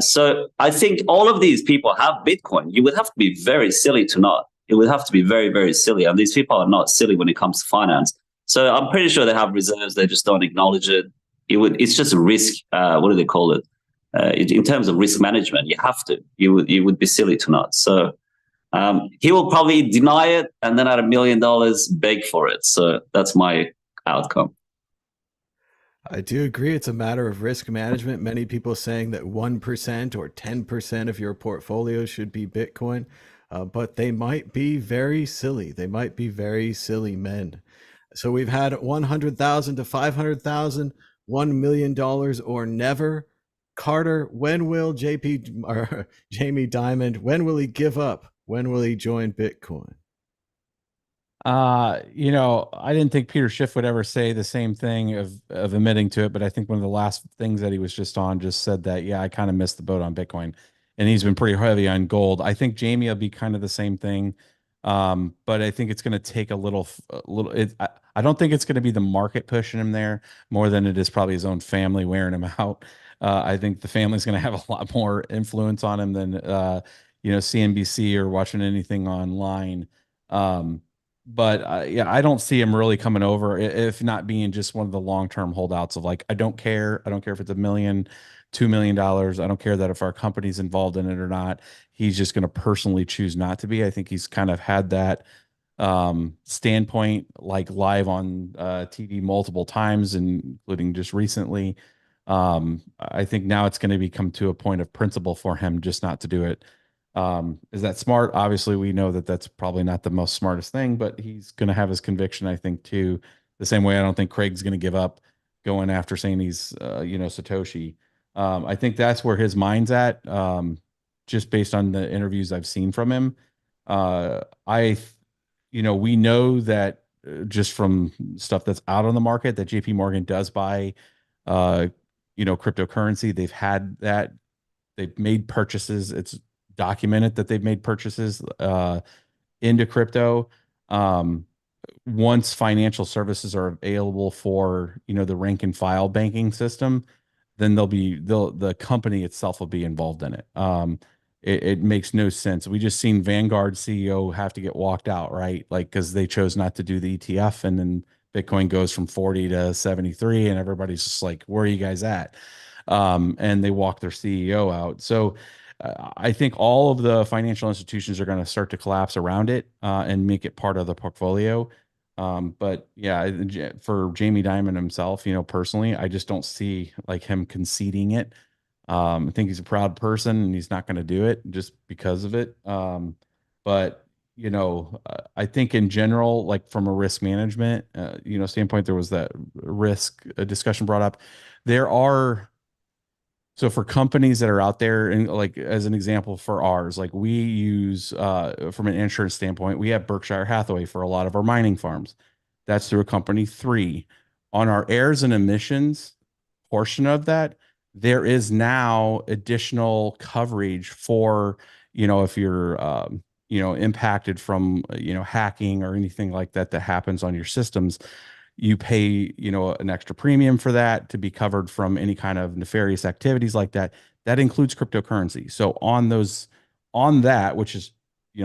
So I think all of these people have Bitcoin. You would have to be very silly to not. It would have to be very, very silly. And these people are not silly when it comes to finance. So I'm pretty sure they have reserves. They just don't acknowledge it. It's just a risk. What do they call it? In terms of risk management, you have to. You would be silly to not. So he will probably deny it and then at $1 million beg for it. So that's my outcome. I do agree. It's a matter of risk management. Many people saying that 1% or 10% of your portfolio should be Bitcoin, but they might be very silly. They might be very silly men. So we've had 100,000 to 500,000, $1 million or never. Carter, when will Jamie Dimon, when will he give up? When will he join Bitcoin? I didn't think Peter Schiff would ever say the same thing of admitting to it, but I think one of the last things that he was just on just said that, yeah, I kind of missed the boat on Bitcoin, and he's been pretty heavy on gold. I think Jamie will be kind of the same thing. But I think it's going to take a little, I don't think it's going to be the market pushing him there more than it is probably his own family wearing him out. I think the family's going to have a lot more influence on him than, CNBC or watching anything online. But I don't see him really coming over, if not being just one of the long-term holdouts of like, I don't care. I don't care if it's $1 million, $2 million. I don't care that if our company's involved in it or not. He's just going to personally choose not to be. I think he's kind of had that standpoint, like live on TV multiple times, including just recently. I think now it's going to become to a point of principle for him just not to do it. Is that smart? Obviously, we know that that's probably not the most smartest thing, but he's going to have his conviction, I think, too. The same way I don't think Craig's going to give up going after saying he's, Satoshi. I think that's where his mind's at, just based on the interviews I've seen from him. We know that just from stuff that's out on the market that JPMorgan does buy, cryptocurrency. They've had that. They've made purchases. It's documented that they've made purchases into crypto. Once financial services are available for the rank and file banking system, then the company itself will be involved in it. It makes no sense. We just seen Vanguard CEO have to get walked out, right? Like, because they chose not to do the ETF, and then Bitcoin goes from 40 to 73, and everybody's just like, where are you guys at? And they walk their CEO out. So I think all of the financial institutions are going to start to collapse around it and make it part of the portfolio. But yeah, for Jamie Dimon himself, personally, I just don't see like him conceding it. I think he's a proud person and he's not going to do it just because of it. But I think in general, like from a risk management, standpoint, there was that risk discussion brought up. So for companies that are out there, and like as an example for ours, like we use from an insurance standpoint, we have Berkshire Hathaway for a lot of our mining farms. That's through a company 3. On our errors and emissions portion of that, there is now additional coverage for, if you're, impacted from, hacking or anything like that that happens on your systems. You pay, an extra premium for that to be covered from any kind of nefarious activities like that. That includes cryptocurrency. So on that, which is,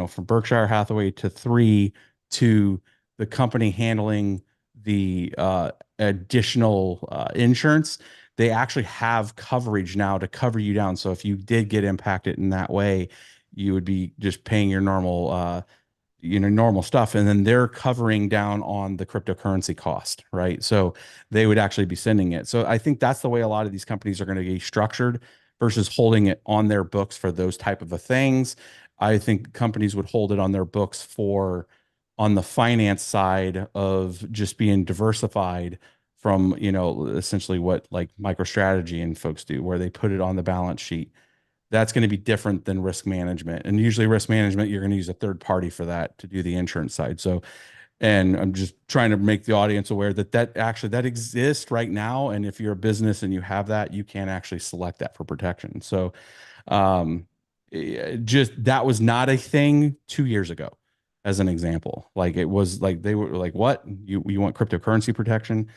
from Berkshire Hathaway to 3 to the company handling the additional insurance, they actually have coverage now to cover you down. So if you did get impacted in that way, you would be just paying your normal normal stuff, and then they're covering down on the cryptocurrency cost, right? So they would actually be sending it. So I think that's the way a lot of these companies are going to be structured versus holding it on their books for those type of things. I think companies would hold it on their books for on the finance side of just being diversified from, essentially what like MicroStrategy and folks do, where they put it on the balance sheet. That's going to be different than risk management. And usually risk management, you're going to use a third party for that to do the insurance side. So, and I'm just trying to make the audience aware that exists right now. And if you're a business and you have that, you can actually select that for protection. So, just that was not a thing 2 years ago, as an example. Like it was like, they were like, what, you want cryptocurrency protection?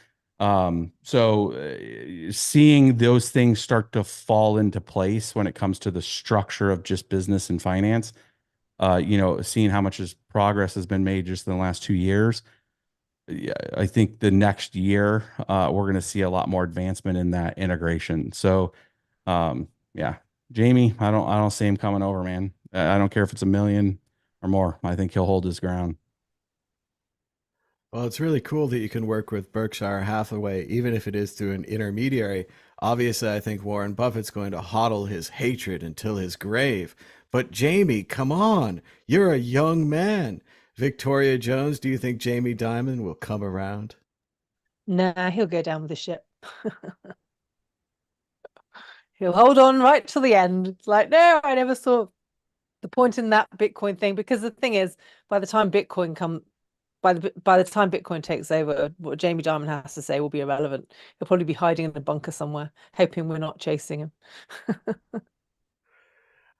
Seeing those things start to fall into place when it comes to the structure of just business and finance, seeing how much progress has been made just in the last 2 years. Yeah, I think the next year, we're going to see a lot more advancement in that integration. So, yeah, Jamie, I don't see him coming over, man. I don't care if it's $1 million or more. I think he'll hold his ground. Well, it's really cool that you can work with Berkshire Hathaway, even if it is through an intermediary. Obviously, I think Warren Buffett's going to hodl his hatred until his grave. But Jamie, come on, you're a young man. Victoria Jones, do you think Jamie Dimon will come around? Nah, he'll go down with the ship. He'll hold on right till the end. It's like, no, I never saw the point in that Bitcoin thing, because the thing is, by the time Bitcoin takes over, what Jamie Dimon has to say will be irrelevant. He'll probably be hiding in a bunker somewhere, hoping we're not chasing him.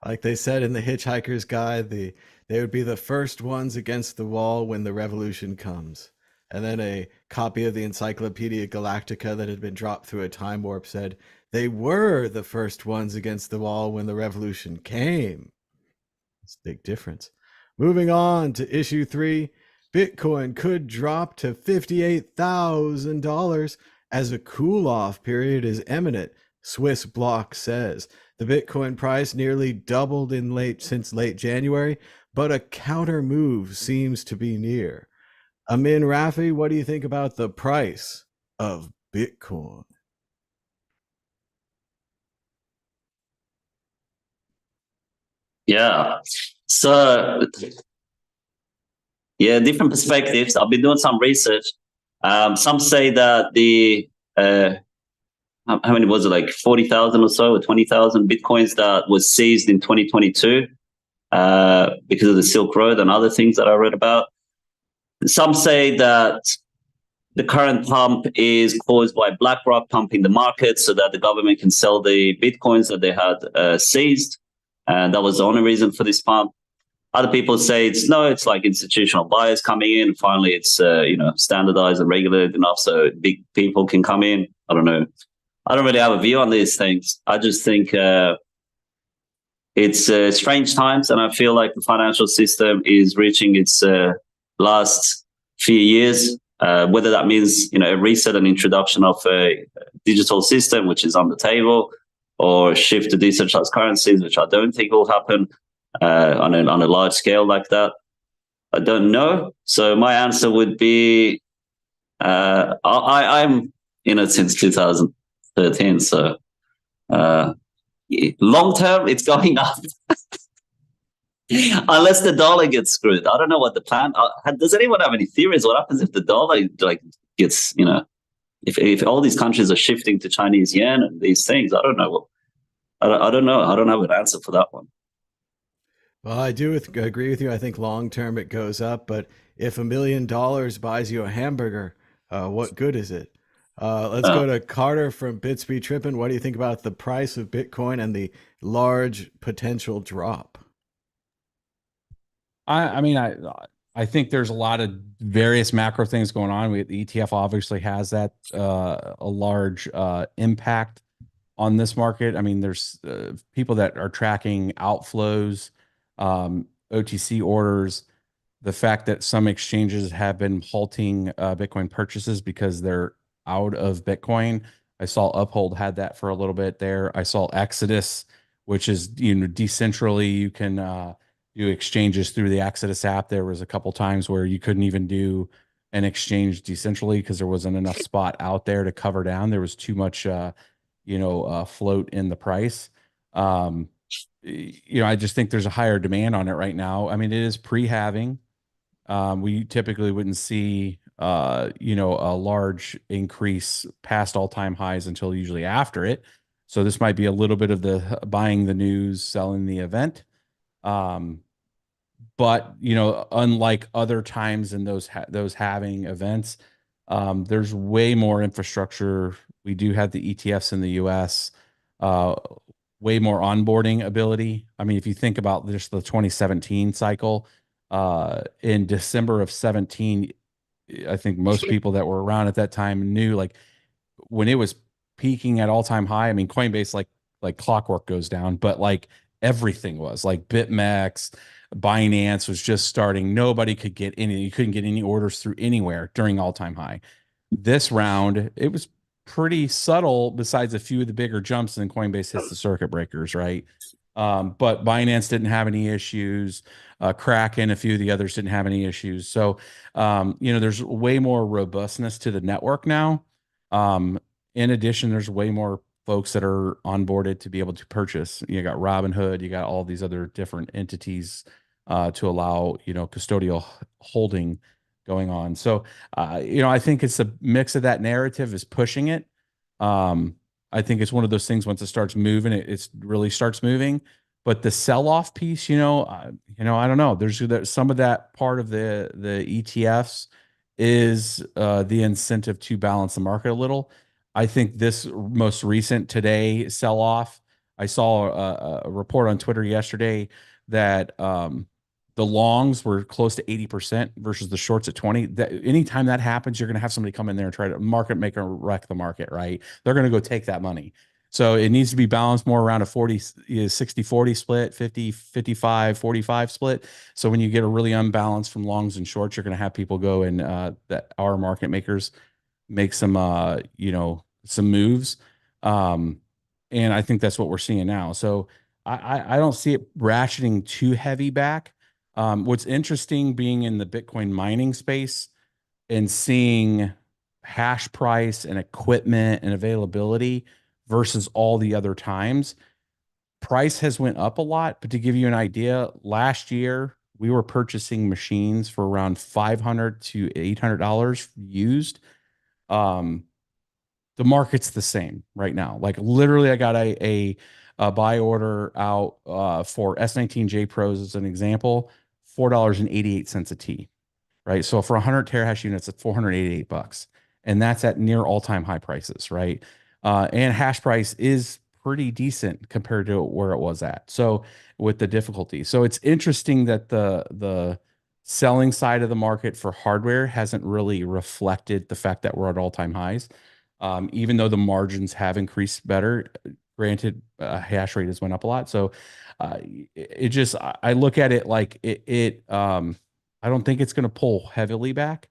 Like they said in the Hitchhiker's Guide, they would be the first ones against the wall when the revolution comes. And then a copy of the Encyclopedia Galactica that had been dropped through a time warp said they were the first ones against the wall when the revolution came. It's a big difference. Moving on to issue 3, Bitcoin could drop to $58,000 as a cool-off period is imminent, Swissblock says. The Bitcoin price nearly doubled since late January, but a counter move seems to be near. Amin Rafi, what do you think about the price of Bitcoin? Yeah. So, yeah, different perspectives. I've been doing some research. Some say that how many was it, like 40,000 or so, or 20,000 Bitcoins that was seized in 2022 because of the Silk Road and other things that I read about. Some say that the current pump is caused by BlackRock pumping the market so that the government can sell the Bitcoins that they had seized. And that was the only reason for this pump. Other people say it's like institutional buyers coming in. Finally, it's standardized and regulated enough so big people can come in. I don't know. I don't really have a view on these things. I just think it's strange times, and I feel like the financial system is reaching its last few years. Whether that means a reset and introduction of a digital system, which is on the table, or shift to decentralized currencies, which I don't think will happen on a large scale like that. I don't know. So my answer would be I'm in it since 2013. So Long term, it's going up. Unless the dollar gets screwed. I don't know what the plan. Does anyone have any theories? What happens if the dollar like gets, if all these countries are shifting to Chinese yen and these things? I don't know. I don't know. I don't have an answer for that one. Well, I do agree with you. I think long term it goes up, but if $1 million buys you a hamburger, what good is it? Let's go to Carter from Bitsby Trippin. What do you think about the price of Bitcoin and the large potential drop? I think there's a lot of various macro things going on. The ETF obviously has that a large impact on this market. I mean, there's people that are tracking outflows, OTC orders, the fact that some exchanges have been halting Bitcoin purchases because they're out of Bitcoin. I saw Uphold had that for a little bit there. I saw Exodus, which is decentrally you can do exchanges through the Exodus app. There was a couple times where you couldn't even do an exchange decentrally because there wasn't enough spot out there to cover down. There was too much float in the price. I just think there's a higher demand on it right now. I mean, it is pre-halving. We typically wouldn't see, a large increase past all-time highs until usually after it. So this might be a little bit of the buying the news, selling the event. But unlike other times in those halving events, there's way more infrastructure. We do have the ETFs in the US, way more onboarding ability. I mean, if you think about just the 2017 cycle, in December of 17, I think most people that were around at that time knew, like, when it was peaking at all-time high, I mean, Coinbase like clockwork goes down, but like everything was like BitMEX, Binance was just starting. Nobody could get any, you couldn't get any orders through anywhere during all-time high. This round, it was pretty subtle besides a few of the bigger jumps, and Coinbase hits the circuit breakers, right? But Binance didn't have any issues. Kraken, a few of the others didn't have any issues. So, there's way more robustness to the network now. In addition, there's way more folks that are onboarded to be able to purchase. You got Robinhood, you got all these other different entities to allow, custodial holding going on. So, I think it's a mix of that narrative is pushing it. I think it's one of those things, once it starts moving, it really starts moving. But the sell-off piece, I don't know. There's some of that part of the ETFs is the incentive to balance the market a little. I think this most recent today sell-off, I saw a report on Twitter yesterday that the longs were close to 80% versus the shorts at 20. That anytime that happens, you're going to have somebody come in there and try to market maker wreck the market, right? They're going to go take that money. So it needs to be balanced more around a 60-40 split, 50-55-45 split. So when you get a really unbalanced from longs and shorts, you're going to have people go and that our market makers make some some moves. And I think that's what we're seeing now. So I don't see it ratcheting too heavy back. What's interesting being in the Bitcoin mining space and seeing hash price and equipment and availability versus all the other times, price has went up a lot. But to give you an idea, last year we were purchasing machines for around $500 to $800 used. The market's the same right now. Like literally, I got a buy order out for S19J Pros as an example, $4.88 a T, right? So for 100 terahash units, it's $488, and that's at near all-time high prices, right? And hash price is pretty decent compared to where it was at. So with the difficulty, so it's interesting that the selling side of the market for hardware hasn't really reflected the fact that we're at all-time highs. Even though the margins have increased better, granted, hash rate has went up a lot. So I look at it like I don't think it's going to pull heavily back.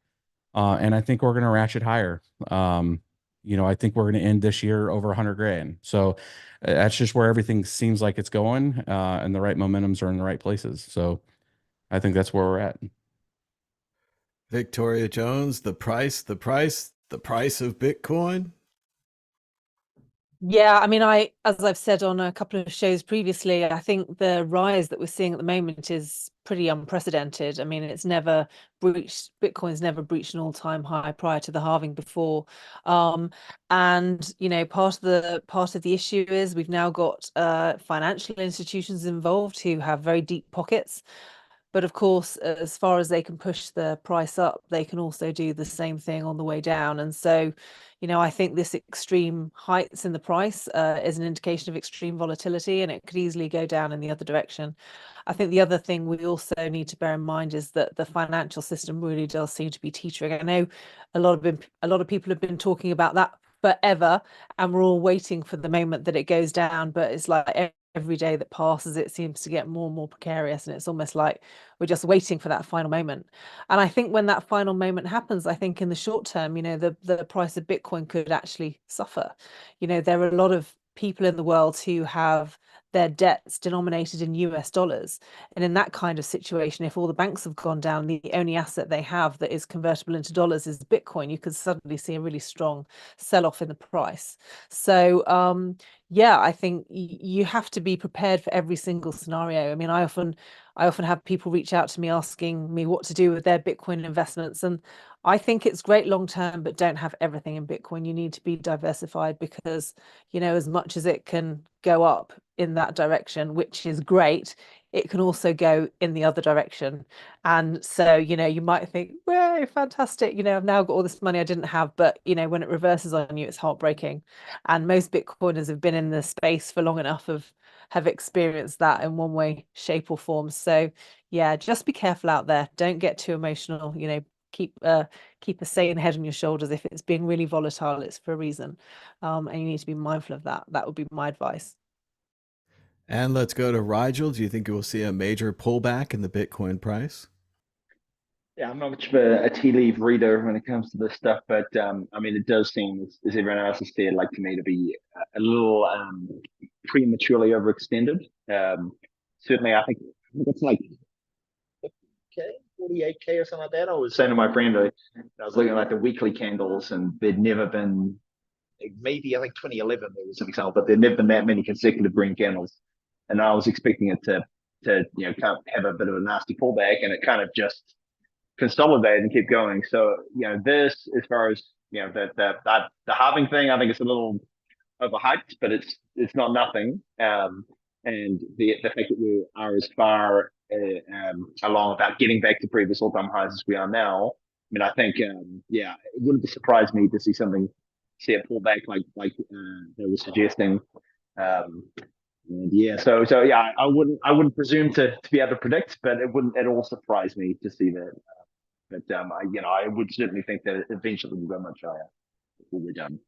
And I think we're going to ratchet higher. I think we're going to end this year over 100 grand. So that's just where everything seems like it's going, and the right momentums are in the right places. So I think that's where we're at. Victoria Jones, the price of Bitcoin. Yeah, I mean, as I've said on a couple of shows previously, I think the rise that we're seeing at the moment is pretty unprecedented. I mean, Bitcoin's never breached an all-time high prior to the halving before. And part of the issue is we've now got financial institutions involved who have very deep pockets. But of course, as far as they can push the price up, they can also do the same thing on the way down. And so, I think this extreme heights in the price is an indication of extreme volatility, and it could easily go down in the other direction. I think the other thing we also need to bear in mind is that the financial system really does seem to be teetering. I know a lot of people have been talking about that forever, and we're all waiting for the moment that it goes down. But it's like every day that passes, it seems to get more and more precarious, and it's almost like we're just waiting for that final moment. And I think when that final moment happens, I think in the short term, the price of Bitcoin could actually suffer. There are a lot of people in the world who have their debts denominated in US dollars. And in that kind of situation, if all the banks have gone down, the only asset they have that is convertible into dollars is Bitcoin, you could suddenly see a really strong sell-off in the price. So yeah, I think you have to be prepared for every single scenario. I mean, I often have people reach out to me asking me what to do with their Bitcoin investments. And I think it's great long term, but don't have everything in Bitcoin. You need to be diversified because, as much as it can go up in that direction, which is great, it can also go in the other direction. And so, you might think, well, fantastic, I've now got all this money I didn't have. But, when it reverses on you, it's heartbreaking. And most Bitcoiners have been in the space for long enough have experienced that in one way, shape, or form. So yeah, just be careful out there. Don't get too emotional. Keep a sane head on your shoulders. If it's being really volatile, it's for a reason, and you need to be mindful of that. That would be my advice. And let's go to Rigel. Do you think you will see a major pullback in the Bitcoin price? Yeah, I'm not much of a tea leaf reader when it comes to this stuff, but I mean, it does seem, as everyone else has said, like to me, to be a little prematurely overextended. Certainly, I think it's like 48K or something like that. I was saying to my friend, I was looking at like the weekly candles, and there'd never been, maybe I think 2011 there was an example, but there'd never been that many consecutive green candles, and I was expecting it to kind of have a bit of a nasty pullback, and it kind of just consolidate and keep going. So this, as far as the halving thing, I think it's a little overhyped, but it's not nothing. And the fact that we are as far along about getting back to previous all-time highs as we are now, I mean, I think it wouldn't surprise me to see a pullback like they were suggesting. And yeah, so yeah, I wouldn't presume to be able to predict, but it wouldn't at all surprise me to see that. But I would certainly think that eventually we'll go much higher before we're done.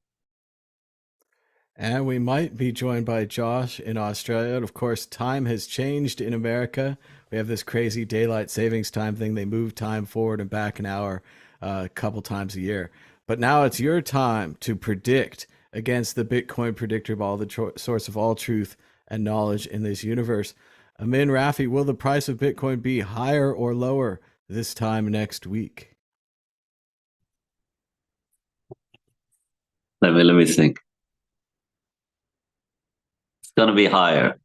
And we might be joined by Josh in Australia. And of course, time has changed in America. We have this crazy daylight savings time thing. They move time forward and back an hour a couple times a year. But now it's your time to predict against the Bitcoin predictor ball, the source of all truth and knowledge in this universe. Amin Rafi, will the price of Bitcoin be higher or lower this time next week? Let me think. It's gonna be higher.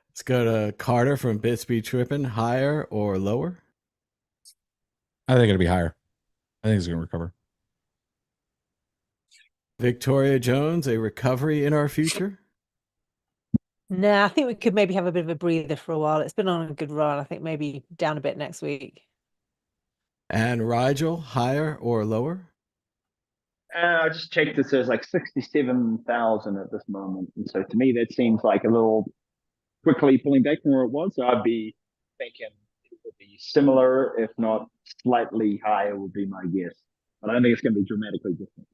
Let's go to Carter from Bitsby Trippin. Higher or lower? I think it'll be higher. I think it's going to recover. Victoria Jones, a recovery in our future? Nah, I think we could maybe have a bit of a breather for a while. It's been on a good run. I think maybe down a bit next week. And Rigel, higher or lower? I just checked. It says like 67,000 at this moment, and so to me that seems like a little quickly pulling back from where it was. So I'd be thinking it would be similar, if not slightly higher, would be my guess. But I don't think it's going to be dramatically different.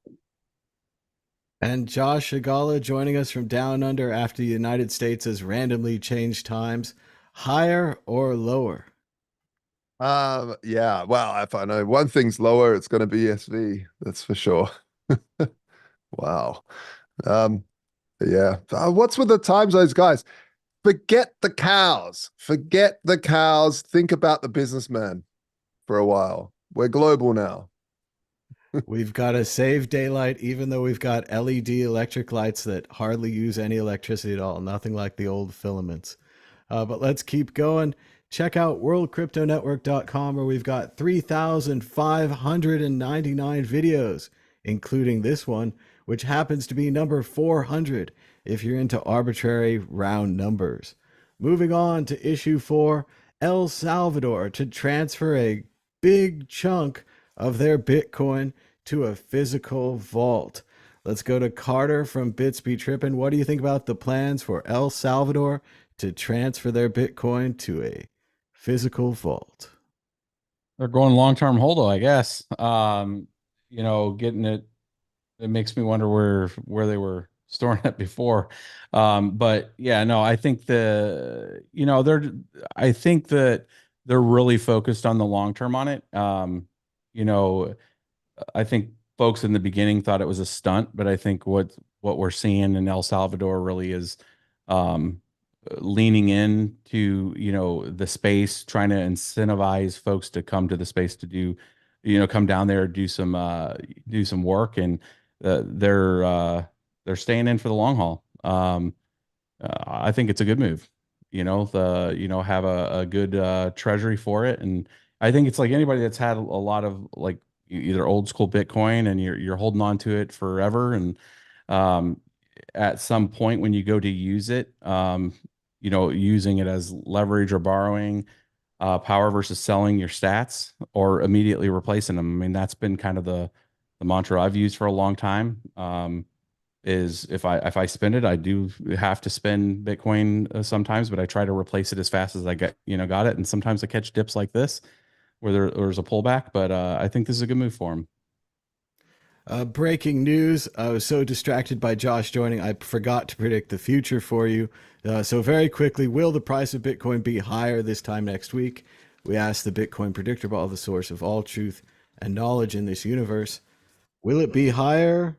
And Josh Agala joining us from down under after the United States has randomly changed times. Higher or lower? Yeah, well, if I know one thing's lower, it's going to be SV. That's for sure. Wow. Yeah. What's with the time zones, guys? Forget the cows. Forget the cows. Think about the businessman for a while. We're global now. We've got to save daylight, even though we've got LED electric lights that hardly use any electricity at all. Nothing like the old filaments. But let's keep going. Check out worldcryptonetwork.com, where we've got 3,599 videos, including this one, which happens to be number 400 if you're into arbitrary round numbers. Moving on to issue 4, El Salvador to transfer a big chunk of their Bitcoin to a physical vault. Let's go to Carter from Bitsby Trippin'. What do you think about the plans for El Salvador to transfer their Bitcoin to a physical vault? They're going long-term holdo, I guess. Getting it makes me wonder where they were storing it before. But yeah, no, I think I think that they're really focused on the long term on it. I think folks in the beginning thought it was a stunt, but I think what we're seeing in El Salvador really is leaning into the space, trying to incentivize folks to come to the space to do come down there, do some work, and they're staying in for the long haul. I think it's a good move. Have a good treasury for it, and I think it's like anybody that's had a lot of like either old school Bitcoin and you're holding on to it forever, and at some point when you go to use it, using it as leverage or borrowing power versus selling your stats or immediately replacing them. I mean, that's been kind of the mantra I've used for a long time. Is if I spend it, I do have to spend Bitcoin sometimes, but I try to replace it as fast as I got it. And sometimes I catch dips like this where there's a pullback, but I think this is a good move for him. Breaking news. I was so distracted by Josh joining, I forgot to predict the future for you. So very quickly, will the price of Bitcoin be higher this time next week? We asked the Bitcoin predictor ball, the source of all truth and knowledge in this universe. Will it be higher?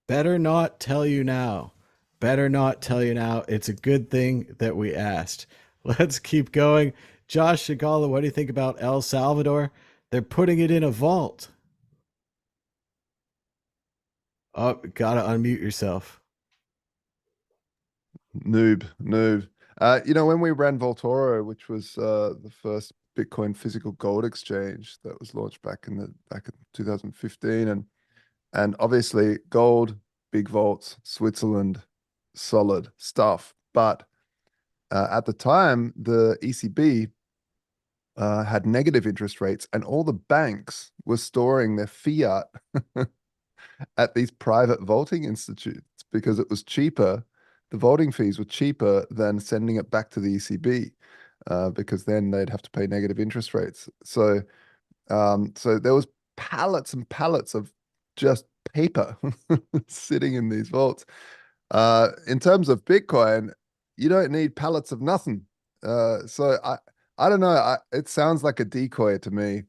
Better not tell you now. Better not tell you now. It's a good thing that we asked. Let's keep going. Josh Shigala, what do you think about El Salvador? They're putting it in a vault. Oh, gotta unmute yourself. Noob. When we ran Vaultoro, which was the first Bitcoin physical gold exchange that was launched back in 2015, and obviously gold, big vaults, Switzerland, solid stuff. But at the time, the ECB had negative interest rates, and all the banks were storing their fiat at these private vaulting institutes because it was cheaper. The vaulting fees were cheaper than sending it back to the ECB because then they'd have to pay negative interest rates. So there was pallets and pallets of just paper sitting in these vaults. In terms of Bitcoin, you don't need pallets of nothing. So I don't know. It sounds like a decoy to me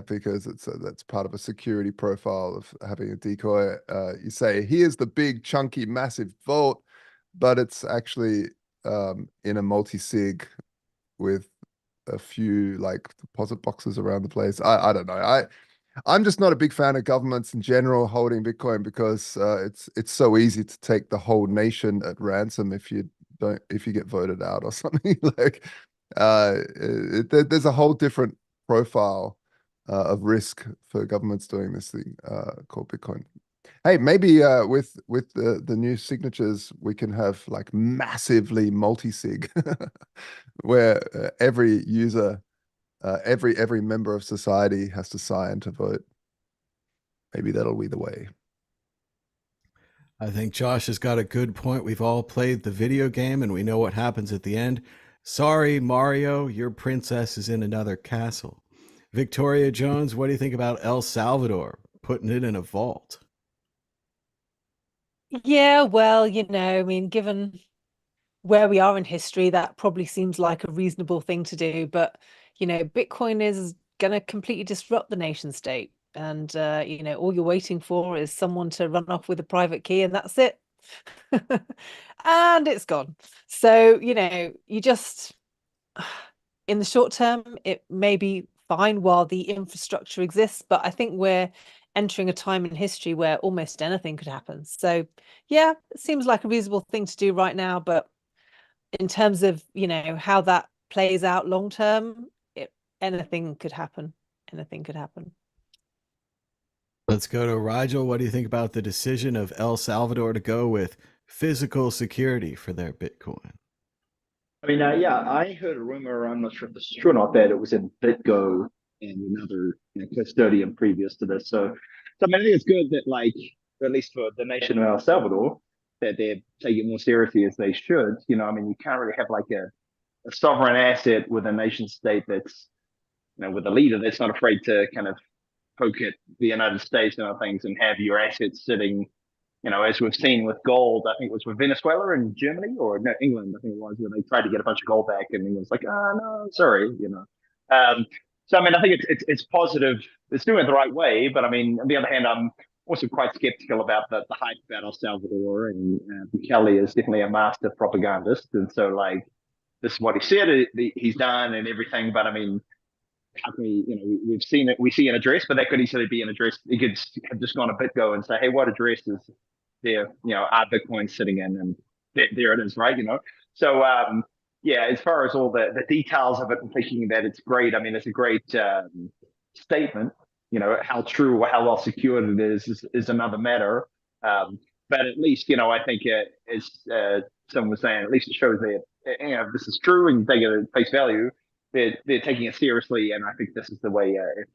because that's part of a security profile of having a decoy. You say, here's the big, chunky, massive vault, but it's actually in a multi-sig with a few like deposit boxes around the place. I don't know. I'm just not a big fan of governments in general holding Bitcoin because it's so easy to take the whole nation at ransom if you get voted out or something. Like there's a whole different profile of risk for governments doing this thing called Bitcoin. Hey, maybe with the new signatures, we can have like massively multi-sig where every user, every member of society has to sign to vote. Maybe that'll be the way. I think Josh has got a good point. We've all played the video game and we know what happens at the end. Sorry, Mario, your princess is in another castle. Victoria Jones, what do you think about El Salvador putting it in a vault? Yeah, well, I mean, given where we are in history, that probably seems like a reasonable thing to do. But, Bitcoin is going to completely disrupt the nation state. And, all you're waiting for is someone to run off with a private key and that's it. And it's gone. So, you just, in the short term, it may be fine while the infrastructure exists. But I think we're entering a time in history where almost anything could happen. So yeah, it seems like a reasonable thing to do right now. But in terms of, you know, how that plays out long term, anything could happen. Anything could happen. Let's go to Rigel. What do you think about the decision of El Salvador to go with physical security for their Bitcoin? I mean, yeah, I heard a rumor, I'm not sure if this is true or not, that it was in BitGo and another custodian previous to this. So I mean, I think it's good that, like, at least for the nation of El Salvador, that they're taking it more seriously as they should. You know, I mean, you can't really have like a sovereign asset with a nation state that's, you know, with a leader that's not afraid to kind of poke at the United States and other things and have your assets sitting, you know, as we've seen with gold. I think it was with Venezuela and Germany, or no, England, I think it was, where they tried to get a bunch of gold back and England's like, oh, no, sorry, you know. So, I mean, I think it's positive. It's doing it the right way. But I mean, on the other hand, I'm also quite skeptical about the hype about El Salvador. And Bukele is definitely a master propagandist. And so, like, this is what he said he's done and everything. But I mean, how can we, you know, we've seen it, we see an address, but that could easily be an address. He could have just gone to BitGo and say, hey, what address is there, you know, our Bitcoin sitting in? And there it is, right? You know? So, yeah, as far as all the details of it and thinking that it's great, I mean, it's a great statement. You know, how true or how well secured it is another matter. But at least, you know, I think as someone was saying, at least it shows that, you know, this is true and they get it at face value. They're taking it seriously, and I think this is the way. If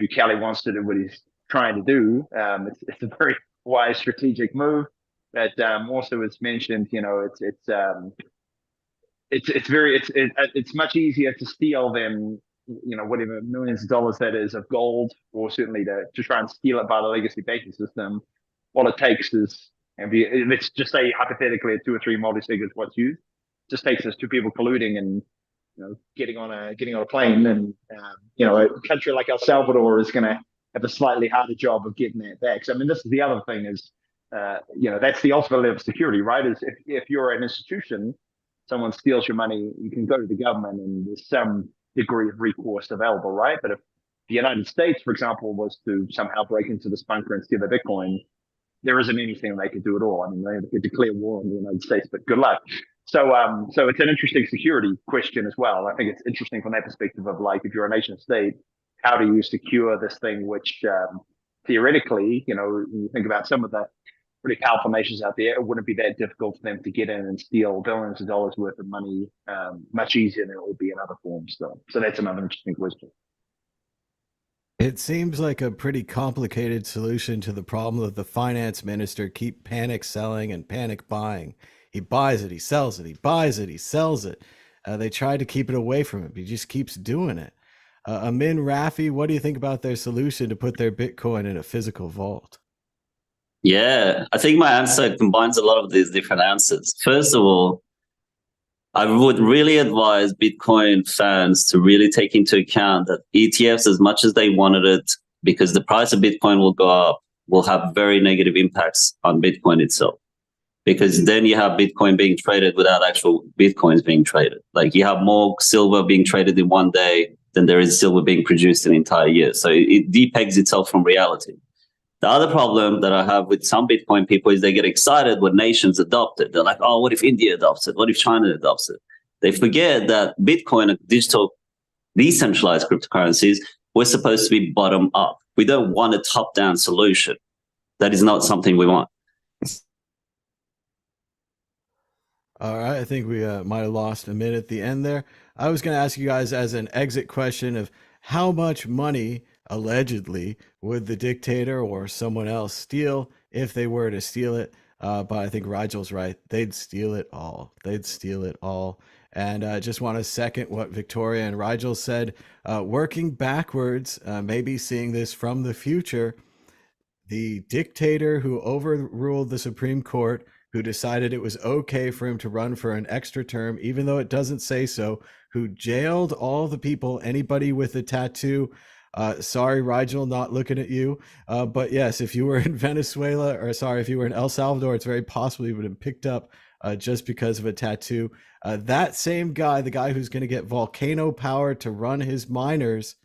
Bukele wants to do what he's trying to do, it's a very wise strategic move. But also, as mentioned, you know, it's much easier to steal than, you know, whatever millions of dollars that is of gold, or certainly to try and steal it by the legacy banking system. All it takes is, and let's just say hypothetically, 2 or 3 multi-sig is what's used. It just takes us 2 people colluding and, you know, getting on a plane, and you know, a country like El Salvador is going to have a slightly harder job of getting that back. So I mean, this is the other thing is, you know, that's the ultimate level of security, right? Is if you're an institution, someone steals your money, you can go to the government and there's some degree of recourse available, right? But if the United States, for example, was to somehow break into this bunker and steal the Bitcoin, there isn't anything they could do at all. I mean, they could declare war on the United States, but good luck. So it's an interesting security question as well. I think it's interesting from that perspective of, like, if you're a nation state, how do you secure this thing, which theoretically, you know, when you think about some of the pretty powerful nations out there, it wouldn't be that difficult for them to get in and steal billions of dollars worth of money much easier than it would be in other forms. So that's another interesting question. It seems like a pretty complicated solution to the problem of the finance minister keep panic selling and panic buying. He buys it, he sells it, he buys it, he sells it. They try to keep it away from him. He just keeps doing it. Amin Rafi, what do you think about their solution to put their Bitcoin in a physical vault? Yeah, I think my answer combines a lot of these different answers. First of all, I would really advise Bitcoin fans to really take into account that ETFs, as much as they wanted it, because the price of Bitcoin will go up, will have very negative impacts on Bitcoin itself. Because then you have Bitcoin being traded without actual Bitcoins being traded. Like, you have more silver being traded in one day than there is silver being produced in an entire year. So it depegs itself from reality. The other problem that I have with some Bitcoin people is they get excited when nations adopt it. They're like, oh, what if India adopts it? What if China adopts it? They forget that Bitcoin and digital decentralized cryptocurrencies, we're supposed to be bottom up. We don't want a top-down solution. That is not something we want. All right, I think we might have lost a minute at the end there. I was going to ask you guys as an exit question of how much money, allegedly, would the dictator or someone else steal if they were to steal it? But I think Rigel's right. They'd steal it all. They'd steal it all. And I just want to second what Victoria and Rigel said. Working backwards, maybe seeing this from the future, the dictator who overruled the Supreme Court, who decided it was okay for him to run for an extra term, even though it doesn't say so, who jailed all the people, anybody with a tattoo. Sorry, Rigel, not looking at you. But yes, if you were in Venezuela, or sorry, if you were in El Salvador, it's very possible you would have picked up just because of a tattoo. That same guy, the guy who's going to get volcano power to run his miners,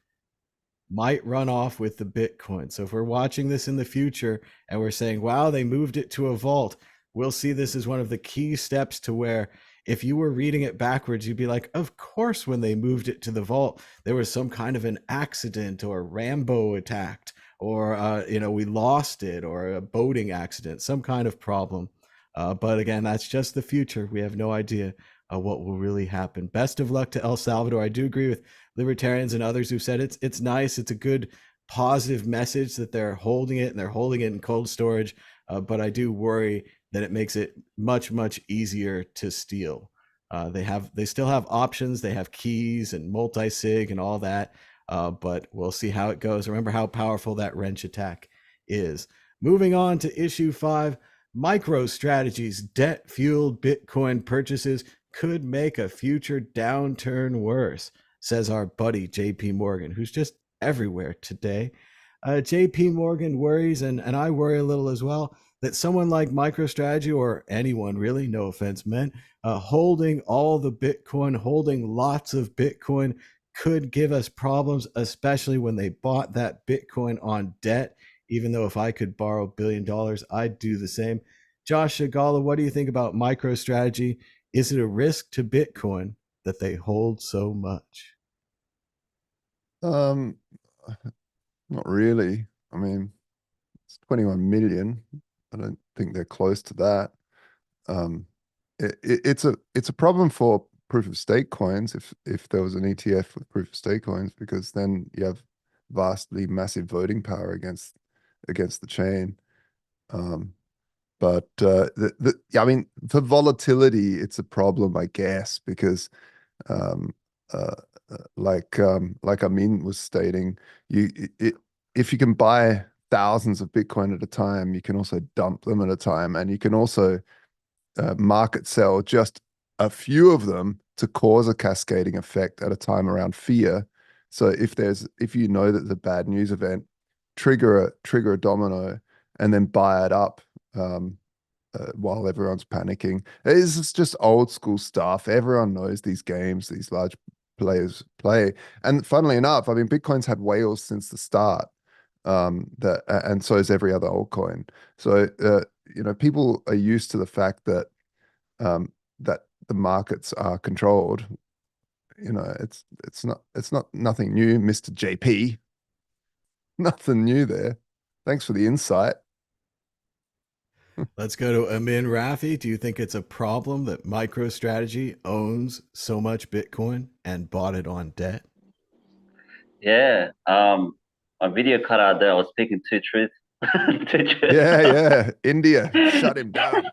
might run off with the Bitcoin. So if we're watching this in the future and we're saying, wow, they moved it to a vault, we'll see this as one of the key steps to where if you were reading it backwards, you'd be like, of course, when they moved it to the vault, there was some kind of an accident or Rambo attacked, or, we lost it, or a boating accident, some kind of problem. But again, that's just the future. We have no idea what will really happen. Best of luck to El Salvador. I do agree with libertarians and others who said it's nice. It's a good positive message that they're holding it, and they're holding it in cold storage. But I do worry that it makes it much, much easier to steal. They still have options. They have keys and multi-sig and all that. But we'll see how it goes. Remember how powerful that wrench attack is. Moving on to issue 5, MicroStrategy's debt-fueled Bitcoin purchases could make a future downturn worse, says our buddy JPMorgan, who's just everywhere today. JPMorgan worries, and I worry a little as well, that someone like MicroStrategy, or anyone really, no offense meant, holding all the Bitcoin, holding lots of Bitcoin, could give us problems, especially when they bought that Bitcoin on debt. Even though if I could borrow $1 billion, I'd do the same. Josh Shigala, what do you think about MicroStrategy? Is it a risk to Bitcoin that they hold so much? Not really. I mean, it's 21 million. I don't think they're close to that. It's a problem for proof of stake coins if there was an ETF with proof of stake coins, because then you have vastly massive voting power against the chain. But I mean, for volatility, it's a problem, I guess, because like Amin was stating, if you can buy thousands of Bitcoin at a time, you can also dump them at a time, and you can also market sell just a few of them to cause a cascading effect at a time around fear. So if you know that there's a bad news event, trigger a domino and then buy it up while everyone's panicking. It's just old school stuff. Everyone knows these games these large players play. And funnily enough, I mean, Bitcoin's had whales since the start. And so is every other altcoin. So people are used to the fact that that the markets are controlled. It's not nothing new, Mr. JP. Nothing new there. Thanks for the insight. Let's go to Amin Rafi. Do you think it's a problem that MicroStrategy owns so much Bitcoin and bought it on debt? Yeah. My video cut out there. I was speaking two truths. Yeah. India, shut him down.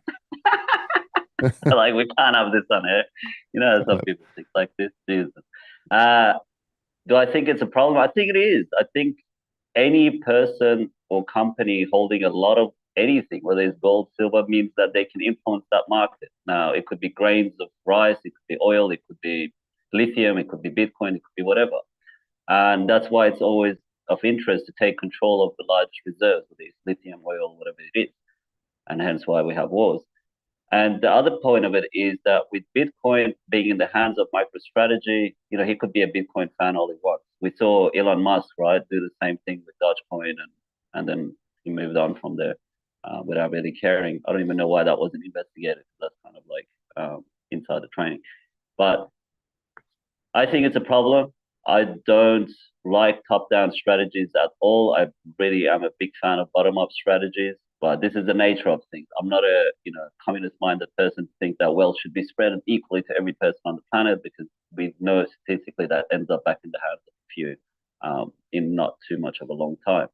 Like, we can't have this on air. Some people think like this. Jesus. Do I think it's a problem? I think it is. I think any person or company holding a lot of anything, whether it's gold, silver, means that they can influence that market. Now, it could be grains of rice, it could be oil, it could be lithium, it could be Bitcoin, it could be whatever. And that's why it's always of interest to take control of the large reserves, whether it's lithium, oil, whatever it is. And hence why we have wars. And the other point of it is that with Bitcoin being in the hands of MicroStrategy, he could be a Bitcoin fan all he wants. We saw Elon Musk, right, do the same thing with Dogecoin, and then he moved on from there without really caring. I don't even know why that wasn't investigated. That's kind of like inside the training. But I think it's a problem. I don't like top-down strategies at all. I really am a big fan of bottom-up strategies. But this is the nature of things. I'm not a communist-minded person to think that wealth should be spread equally to every person on the planet, because we know statistically that ends up back in the hands of a few in not too much of a long time.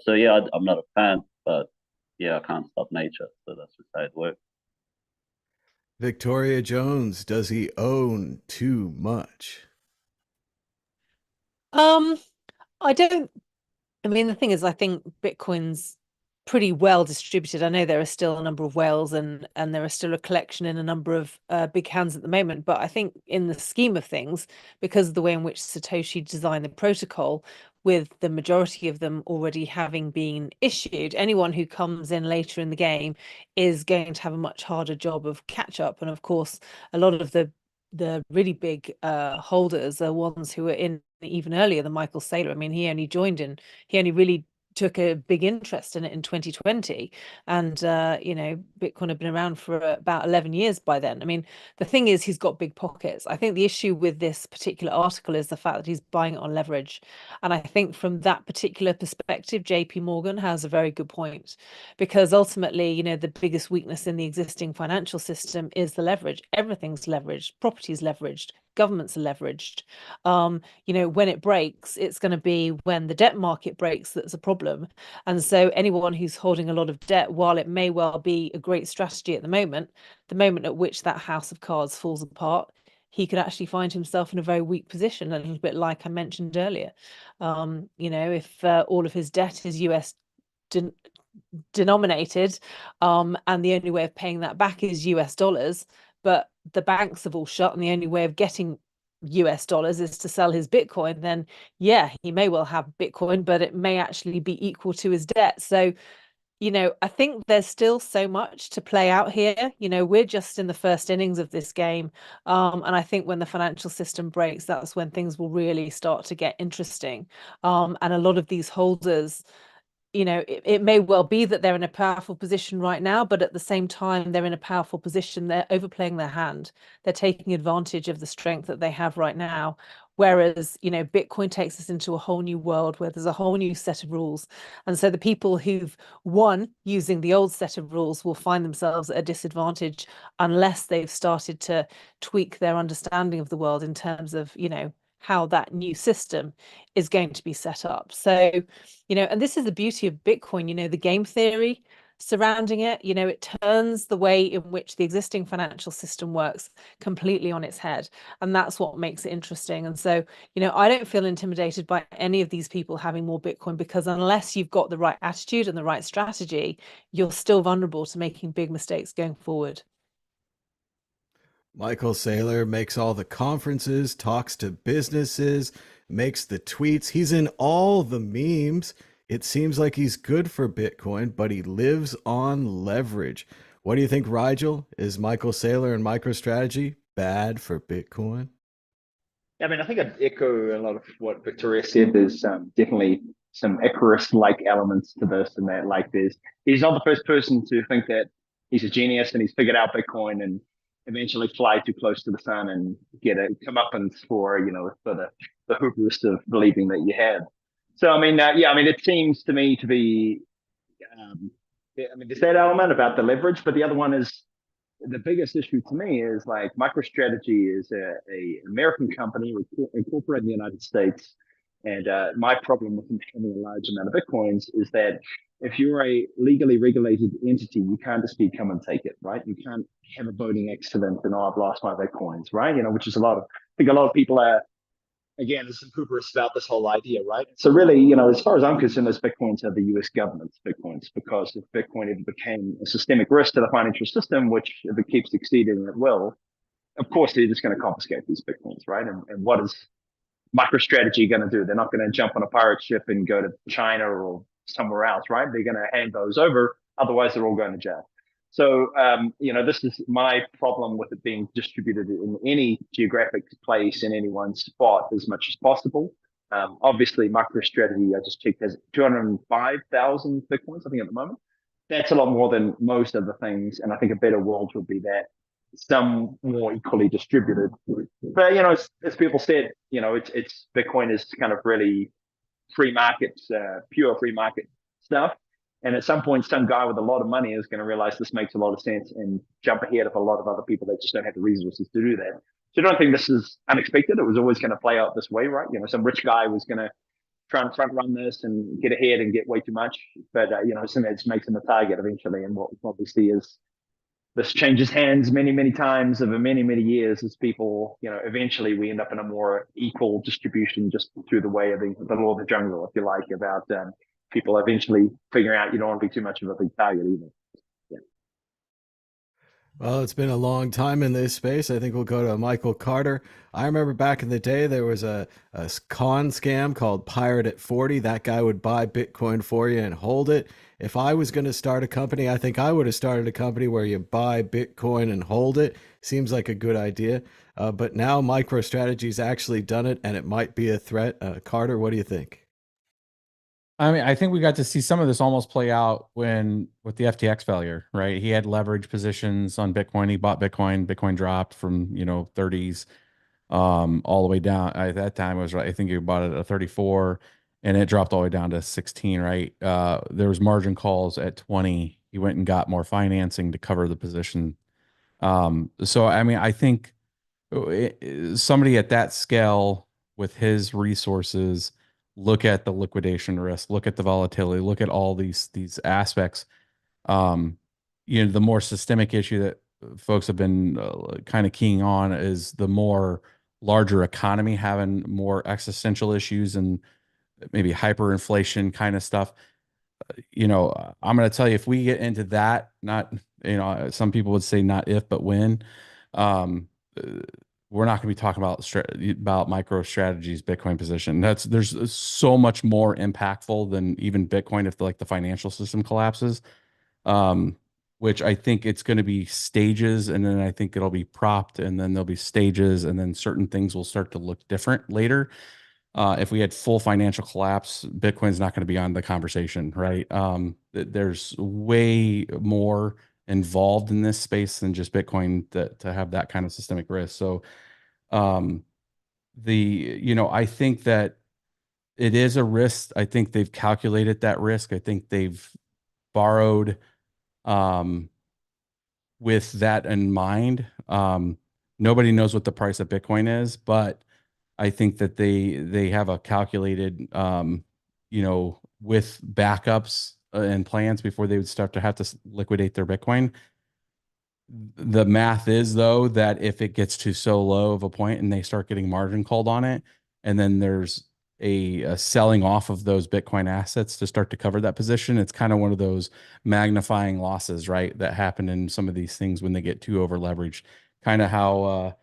So yeah, I'm not a fan, but yeah, I can't stop nature. So that's just how it works. Victoria Jones, does he own too much? I don't. I mean, the thing is, I think Bitcoin's pretty well distributed. I know there are still a number of whales, and there are still a collection in a number of big hands at the moment. But I think in the scheme of things, because of the way in which Satoshi designed the protocol, with the majority of them already having been issued, anyone who comes in later in the game is going to have a much harder job of catch up. And of course, a lot of the really big holders are ones who were in even earlier than Michael Saylor. I mean, he only really took a big interest in it in 2020, and Bitcoin had been around for about 11 years by then. I mean, the thing is, he's got big pockets. I think the issue with this particular article is the fact that he's buying it on leverage, and I think from that particular perspective, JPMorgan has a very good point, because ultimately, the biggest weakness in the existing financial system is the leverage. Everything's leveraged, property's leveraged, governments are leveraged. When it breaks, it's going to be when the debt market breaks that's a problem. And so anyone who's holding a lot of debt, while it may well be a great strategy at the moment at which that house of cards falls apart, he could actually find himself in a very weak position, a little bit like I mentioned earlier. If all of his debt is US denominated, and the only way of paying that back is US dollars, but the banks have all shut and the only way of getting US dollars is to sell his Bitcoin, then yeah, he may well have Bitcoin, but it may actually be equal to his debt. So, I think there's still so much to play out here. We're just in the first innings of this game. And I think when the financial system breaks, that's when things will really start to get interesting. And a lot of these holders, it may well be that they're in a powerful position right now, but at the same time, they're in a powerful position. They're overplaying their hand. They're taking advantage of the strength that they have right now. Whereas, Bitcoin takes us into a whole new world where there's a whole new set of rules. And so the people who've won using the old set of rules will find themselves at a disadvantage unless they've started to tweak their understanding of the world in terms of, how that new system is going to be set up. So, and this is the beauty of Bitcoin, the game theory surrounding it, it turns the way in which the existing financial system works completely on its head. And that's what makes it interesting. And so, I don't feel intimidated by any of these people having more Bitcoin, because unless you've got the right attitude and the right strategy, you're still vulnerable to making big mistakes going forward. Michael Saylor makes all the conferences, talks to businesses, makes the tweets. He's in all the memes. It seems like he's good for Bitcoin, but he lives on leverage. What do you think, Rigel? Is Michael Saylor and MicroStrategy bad for Bitcoin? I mean, I think I'd echo a lot of what Victoria said. There's definitely some Icarus-like elements to this, and that, like, he's not the first person to think that he's a genius and he's figured out Bitcoin and eventually fly too close to the sun and get a comeuppance for the hubris of believing that you had. So I mean, it seems to me to be, there's that element about the leverage, but the other one is, the biggest issue to me is, like, MicroStrategy is a American company incorporated in the United States. And my problem with having a large amount of Bitcoins is that if you're a legally regulated entity, you can't just come and take it, right? You can't have a voting accident and, I've lost my Bitcoins, right? Which is I think a lot of people are, again, there's some hubris about this whole idea, right? So really, as far as I'm concerned, those Bitcoins are the US government's Bitcoins, because if Bitcoin ever became a systemic risk to the financial system, which if it keeps succeeding, it will, of course, they're just going to confiscate these Bitcoins, right? And what is MicroStrategy going to do? They're not going to jump on a pirate ship and go to China or somewhere else, right? They're going to hand those over. Otherwise, they're all going to jail. So, this is my problem with it being distributed in any geographic place in any one spot as much as possible. Obviously, MicroStrategy, I just checked, has 205,000 Bitcoins, I think, at the moment. That's a lot more than most of the things. And I think a better world would be that some more equally distributed. But, as people said, it's Bitcoin is kind of really free market, pure free market stuff. And at some point, some guy with a lot of money is going to realize this makes a lot of sense and jump ahead of a lot of other people that just don't have the resources to do that. So I don't think this is unexpected. It was always going to play out this way, right? Some rich guy was going to try and front run this and get ahead and get way too much. But, something that makes him a target eventually. And what we see is this changes hands many, many times over many, many years as people, eventually we end up in a more equal distribution just through the way of the law of the jungle, if you like, about people eventually figuring out you don't want to be too much of a big target either. Yeah. Well, it's been a long time in this space. I think we'll go to Michael Carter. I remember back in the day, there was a con scam called Pirate at 40. That guy would buy Bitcoin for you and hold it. If I was going to start a company, I think I would have started a company where you buy Bitcoin and hold it. Seems like a good idea. But now MicroStrategy's actually done it, and it might be a threat. Carter, what do you think? I mean, I think we got to see some of this almost play out with the FTX failure, right? He had leverage positions on Bitcoin. He bought Bitcoin. Bitcoin dropped from 30s all the way down. At that time, it was right. I think he bought it at 34, and it dropped all the way down to 16. Right? There was margin calls at 20. He went and got more financing to cover the position. So I mean, I think somebody at that scale with his resources look at the liquidation risk, look at the volatility, look at all these aspects. The more systemic issue that folks have been kind of keying on is the more larger economy having more existential issues and maybe hyperinflation kind of stuff. I'm going to tell you, if we get into that, not, some people would say not if, but when, we're not going to be talking about MicroStrategy's Bitcoin position. There's so much more impactful than even Bitcoin if the financial system collapses. Which I think it's going to be stages, and then I think it'll be propped, and then there'll be stages, and then certain things will start to look different later. If we had full financial collapse, Bitcoin's not going to be on the conversation, right? There's way more involved in this space than just Bitcoin to have that kind of systemic risk. So, I think that it is a risk. I think they've calculated that risk. I think they've borrowed with that in mind. Nobody knows what the price of Bitcoin is, but I think that they have a calculated, with backups and plans before they would start to have to liquidate their Bitcoin. The math is, though, that if it gets to so low of a point and they start getting margin called on it, and then there's a selling off of those Bitcoin assets to start to cover that position, it's kind of one of those magnifying losses, right? That happen in some of these things when they get too over leveraged, kind of how,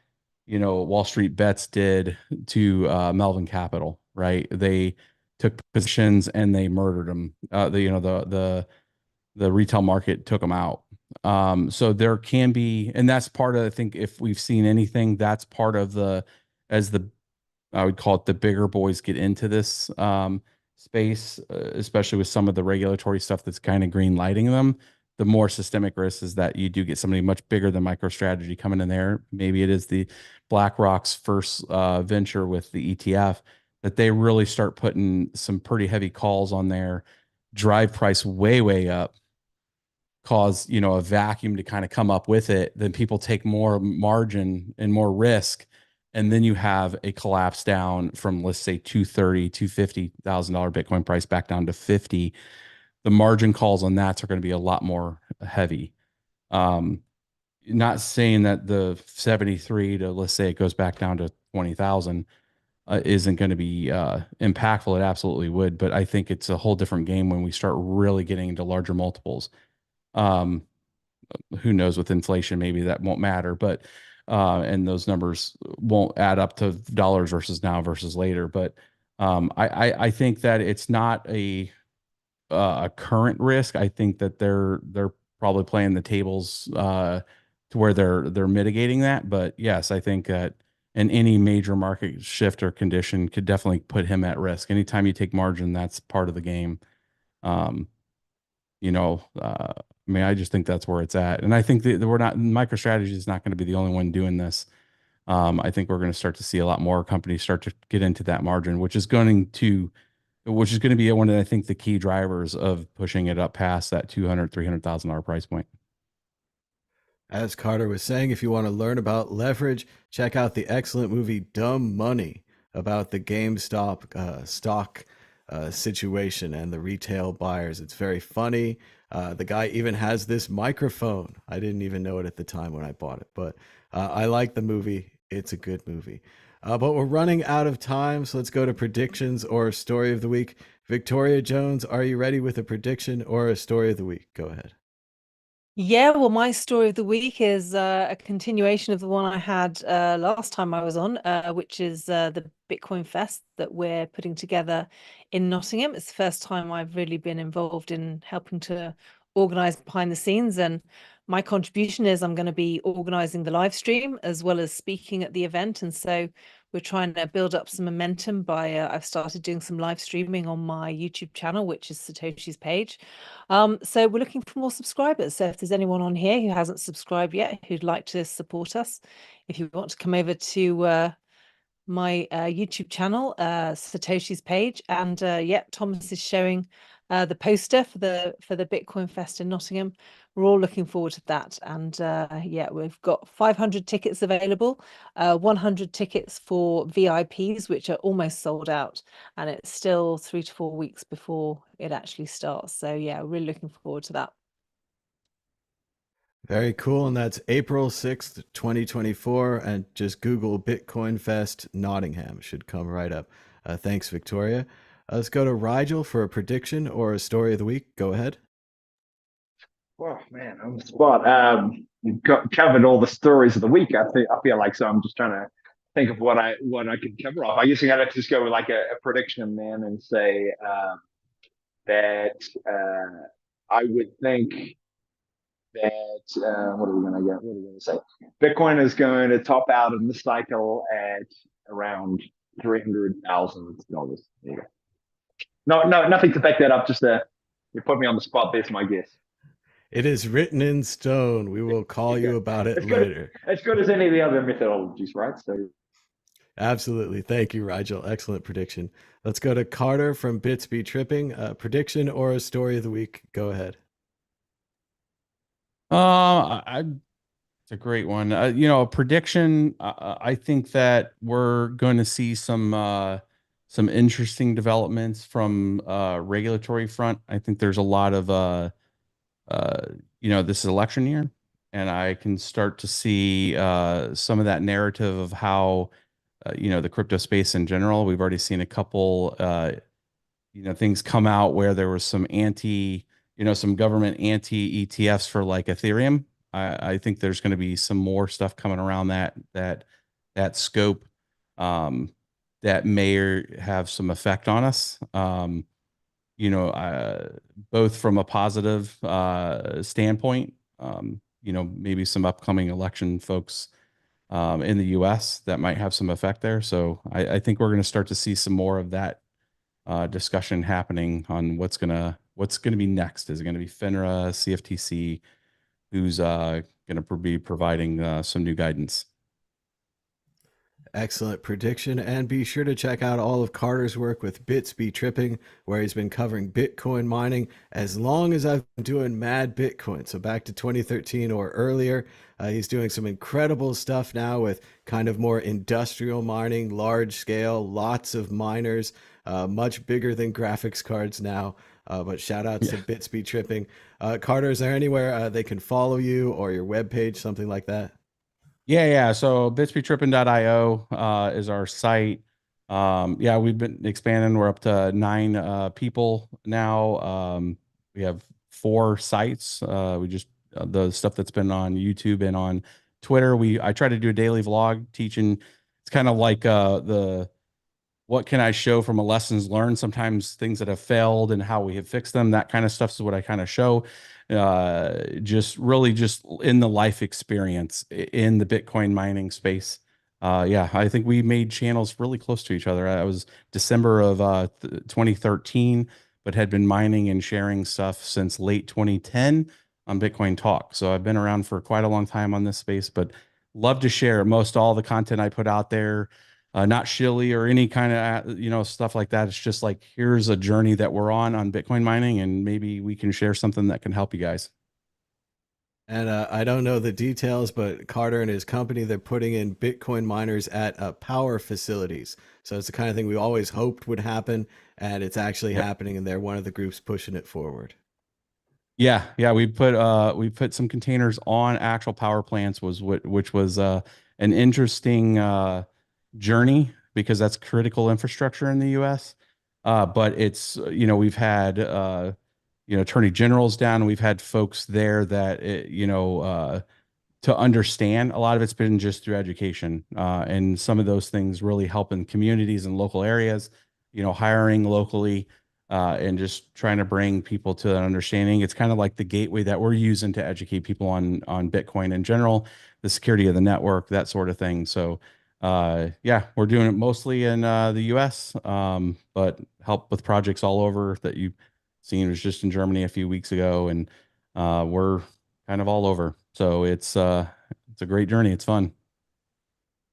Wall Street Bets did to Melvin Capital, right? They took positions and they murdered them. The retail market took them out. So there can be, and that's part of, I think, if we've seen anything, that's part of I would call it, the bigger boys get into this space, especially with some of the regulatory stuff that's kind of green lighting them. The more systemic risk is that you do get somebody much bigger than MicroStrategy coming in there. Maybe it is the BlackRock's first venture with the ETF, that they really start putting some pretty heavy calls on there, drive price way, way up, cause, a vacuum to kind of come up with it. Then people take more margin and more risk. And then you have a collapse down from, let's say, $230,000, $250,000 Bitcoin price back down to 50. The margin calls on that are going to be a lot more heavy. Not saying that the 73 to, let's say, it goes back down to 20,000 isn't going to be impactful. It absolutely would, but I think it's a whole different game when we start really getting into larger multiples. Who knows, with inflation, maybe that won't matter, but and those numbers won't add up to dollars versus now versus later. But I think that it's not a current risk. I think that they're probably playing the tables to where they're mitigating that. But yes, I think that in any major market shift or condition could definitely put him at risk. Anytime you take margin, that's part of the game. I just think that's where it's at. And I think that MicroStrategy is not going to be the only one doing this. I think we're going to start to see a lot more companies start to get into that margin, which is going to be one of, I think, the key drivers of pushing it up past that $200,000, $300,000 price point. As Carter was saying, if you want to learn about leverage, check out the excellent movie Dumb Money about the GameStop stock situation and the retail buyers. It's very funny. The guy even has this microphone. I didn't even know it at the time when I bought it, but I like the movie. It's a good movie. But we're running out of time, so let's go to predictions or story of the week. Victoria Jones, are you ready with a prediction or a story of the week? Go ahead. Yeah, well, my story of the week is a continuation of the one I had last time I was on, which is the Bitcoin Fest that we're putting together in Nottingham. It's the first time I've really been involved in helping to organize behind the scenes. And my contribution is I'm going to be organizing the live stream as well as speaking at the event. And so we're trying to build up some momentum by I've started doing some live streaming on my YouTube channel, which is Satoshi's page. So we're looking for more subscribers. So if there's anyone on here who hasn't subscribed yet, who'd like to support us, if you want to come over to my YouTube channel, Satoshi's page, and yeah, Thomas is showing the poster for the Bitcoin Fest in Nottingham. We're all looking forward to that, and yeah, we've got 500 tickets available, 100 tickets for VIPs, which are almost sold out, and it's still 3 to 4 weeks before it actually starts. So yeah, really looking forward to that. Very cool. And that's April 6th, 2024. And just Google Bitcoin Fest Nottingham. Should come right up. Thanks, Victoria. Let's go to Rigel for a prediction or a story of the week. Go ahead. Oh man, on the spot. You've covered all the stories of the week. I feel like, so I'm just trying to think of what I could cover off. I guess I gotta just go with like a prediction, man, and say that I would think that what are we gonna get? What are we gonna say? Bitcoin is going to top out in the cycle at around $300,000. There you go. No, nothing to back that up. Just you put me on the spot. There's my guess. It is written in stone. We will call you about it later. As good as any of the other methodologies, right? So absolutely. Thank you, Rigel. Excellent prediction. Let's go to Carter from Bits Be Tripping. Prediction or a story of the week. Go ahead. It's a great one. You know, a prediction. I think that we're going to see some interesting developments from regulatory front. I think there's a lot of you know, this is election year, and I can start to see some of that narrative of how you know, the crypto space in general. We've already seen a couple you know, things come out where there was some some government anti ETFs for like Ethereum. I think there's going to be some more stuff coming around that scope that may have some effect on us. You know, both from a positive standpoint, you know, maybe some upcoming election folks in the US that might have some effect there. So I think we're going to start to see some more of that discussion happening on what's gonna be next. Is it going to be FINRA, CFTC, who's going to be providing some new guidance? Excellent prediction. And be sure to check out all of Carter's work with Bits Be Tripping, where he's been covering Bitcoin mining as long as I've been doing Mad Bitcoin. So back to 2013 or earlier. He's doing some incredible stuff now with kind of more industrial mining, large scale, lots of miners, much bigger than graphics cards now. But shout outs to Bits Be Tripping. Carter, is there anywhere they can follow you or your webpage, something like that? Yeah. So bitsbetripping.io is our site. Yeah, we've been expanding. We're up to 9 people now. We have 4 sites. We just the stuff that's been on YouTube and on Twitter. I try to do a daily vlog teaching. It's kind of like the what can I show from a lessons learned, sometimes things that have failed and how we have fixed them. That kind of stuff is what I kind of show. Just in the life experience in the Bitcoin mining space. Yeah, I think we made channels really close to each other. I was December of 2013, but had been mining and sharing stuff since late 2010 on Bitcoin Talk. So I've been around for quite a long time on this space, but love to share most all the content I put out there. Not shilly or any kind of, stuff like that. It's just like, here's a journey that we're on Bitcoin mining, and maybe we can share something that can help you guys. And I don't know the details, but Carter and his company, they're putting in Bitcoin miners at power facilities. So it's the kind of thing we always hoped would happen, and it's actually happening, and they're one of the groups pushing it forward. Yeah. We put some containers on actual power plants, which was an interesting journey, because that's critical infrastructure in the US. But it's, we've had attorney generals down. We've had folks there that, to understand. A lot of it's been just through education, and some of those things really help in communities and local areas, hiring locally, and just trying to bring people to an understanding. It's kind of like the gateway that we're using to educate people on Bitcoin in general, the security of the network, that sort of thing. So yeah, we're doing it mostly in the US, but help with projects all over that you've seen. It was just in Germany a few weeks ago, and we're kind of all over. So it's a great journey. It's fun.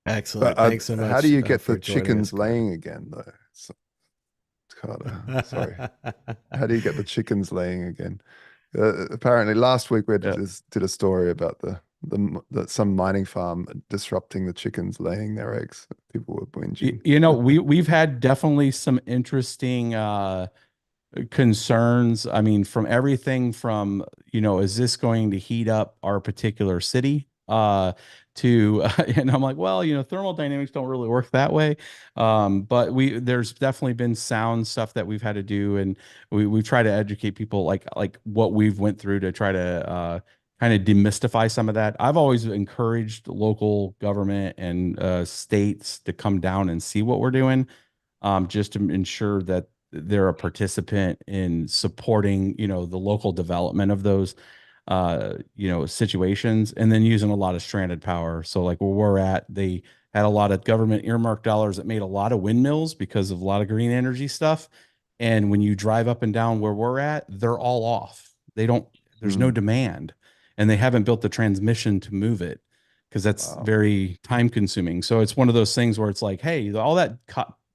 Excellent. But, Thanks so much. how do you get for the joining chickens us, Carter. laying again, though? Carter, sorry. How do you get the chickens laying again? Apparently, last week we did a story about some mining farm disrupting the chickens laying their eggs. People were whinging. We've had definitely some interesting concerns. I mean, from everything from, is this going to heat up our particular city? To and I'm like, well, thermodynamics don't really work that way. But there's definitely been sound stuff that we've had to do, and we try to educate people like what we've went through to try to kind of demystify some of that. I've always encouraged local government and states to come down and see what we're doing, just to ensure that they're a participant in supporting, the local development of those situations, and then using a lot of stranded power. So like where we're at, they had a lot of government earmarked dollars that made a lot of windmills because of a lot of green energy stuff. And when you drive up and down where we're at, they're all off. There's no demand, and they haven't built the transmission to move it because that's very time consuming. So it's one of those things where it's like, hey, all that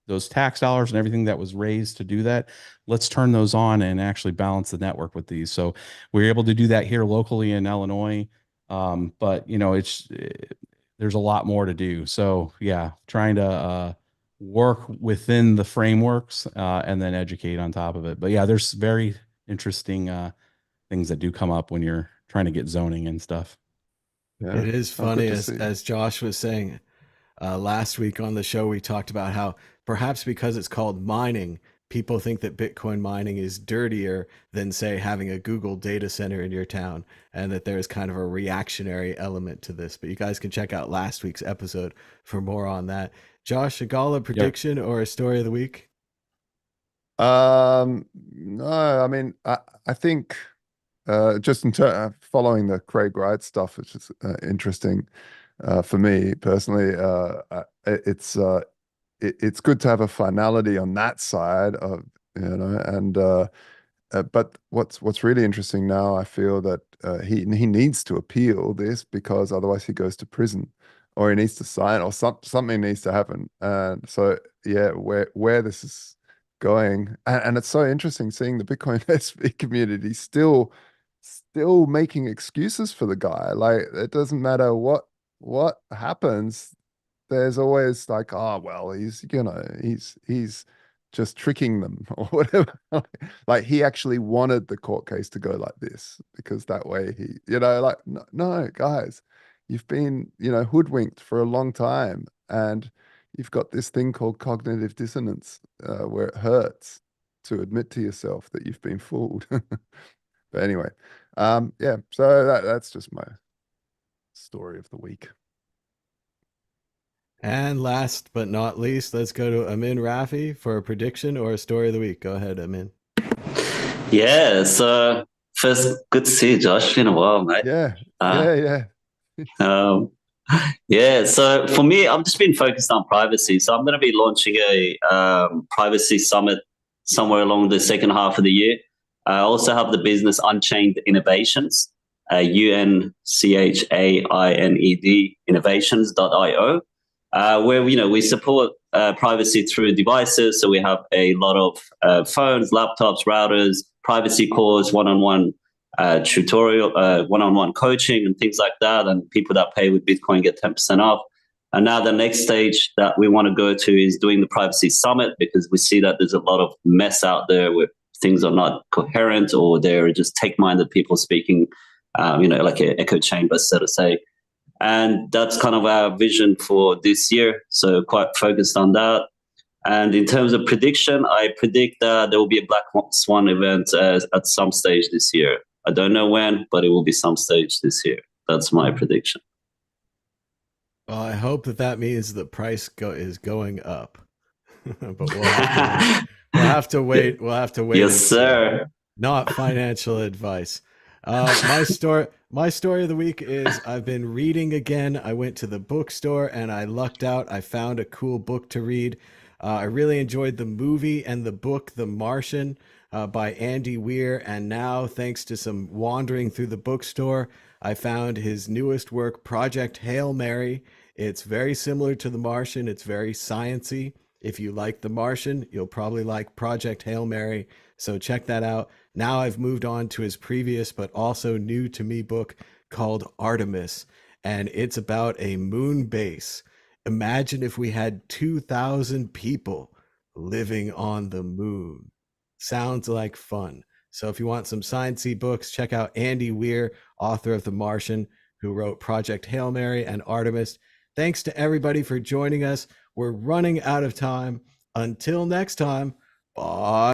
those tax dollars and everything that was raised to do that, let's turn those on and actually balance the network with these. So we're able to do that here locally in Illinois. But there's a lot more to do. So yeah, trying to work within the frameworks and then educate on top of it. But yeah, there's very interesting things that do come up when you're trying to get zoning and stuff. Yeah, it is funny, as Josh was saying. Last week on the show, we talked about how perhaps because it's called mining, people think that Bitcoin mining is dirtier than, say, having a Google data center in your town, and that there's kind of a reactionary element to this. But you guys can check out last week's episode for more on that. Josh, a Gala prediction or a story of the week? No, I mean, I think just in following the Craig Wright stuff, which is interesting. For me personally, it's good to have a finality on that side of, and but what's really interesting now, I feel that he needs to appeal this, because otherwise he goes to prison, or he needs to sign, or something needs to happen. And so yeah, where this is going, and it's so interesting seeing the Bitcoin SV community still making excuses for the guy. Like, it doesn't matter what happens, there's always like, oh well, he's just tricking them or whatever. Like, he actually wanted the court case to go like this, because that way he, like, no guys, you've been hoodwinked for a long time, and you've got this thing called cognitive dissonance, where it hurts to admit to yourself that you've been fooled. But anyway, yeah, so that's just my story of the week. And last but not least, let's go to Amin Rafi for a prediction or a story of the week. Go ahead, Amin. Yeah, so first, good to see you, Josh. Been a while, mate. Yeah. Yeah, so for me, I've just been focused on privacy. So I'm going to be launching a privacy summit somewhere along the second half of the year. I also have the business Unchained Innovations, UNCHAINED innovations.io, where we support privacy through devices. So we have a lot of phones, laptops, routers, privacy course, one-on-one tutorial, one-on-one coaching, and things like that. And people that pay with Bitcoin get 10% off. And now the next stage that we want to go to is doing the privacy summit, because we see that there's a lot of mess out there where things are not coherent, or they're just take-minded people speaking, like an echo chamber, so to say. And that's kind of our vision for this year. So quite focused on that. And in terms of prediction, I predict that there will be a Black Swan event at some stage this year. I don't know when, but it will be some stage this year. That's my prediction. Well, I hope that means the price is going up. But we'll have to wait. We'll have to wait. Yes, sir. Not financial advice. My story of the week is I've been reading again. I went to the bookstore and I lucked out. I found a cool book to read. I really enjoyed the movie and the book, The Martian, by Andy Weir. And now, thanks to some wandering through the bookstore, I found his newest work, Project Hail Mary. It's very similar to The Martian. It's very sciencey. If you like The Martian, you'll probably like Project Hail Mary. So check that out. Now I've moved on to his previous, but also new to me book called Artemis. And it's about a moon base. Imagine if we had 2,000 people living on the moon. Sounds like fun. So if you want some sciencey books, check out Andy Weir, author of The Martian, who wrote Project Hail Mary and Artemis. Thanks to everybody for joining us. We're running out of time. Until next time, bye.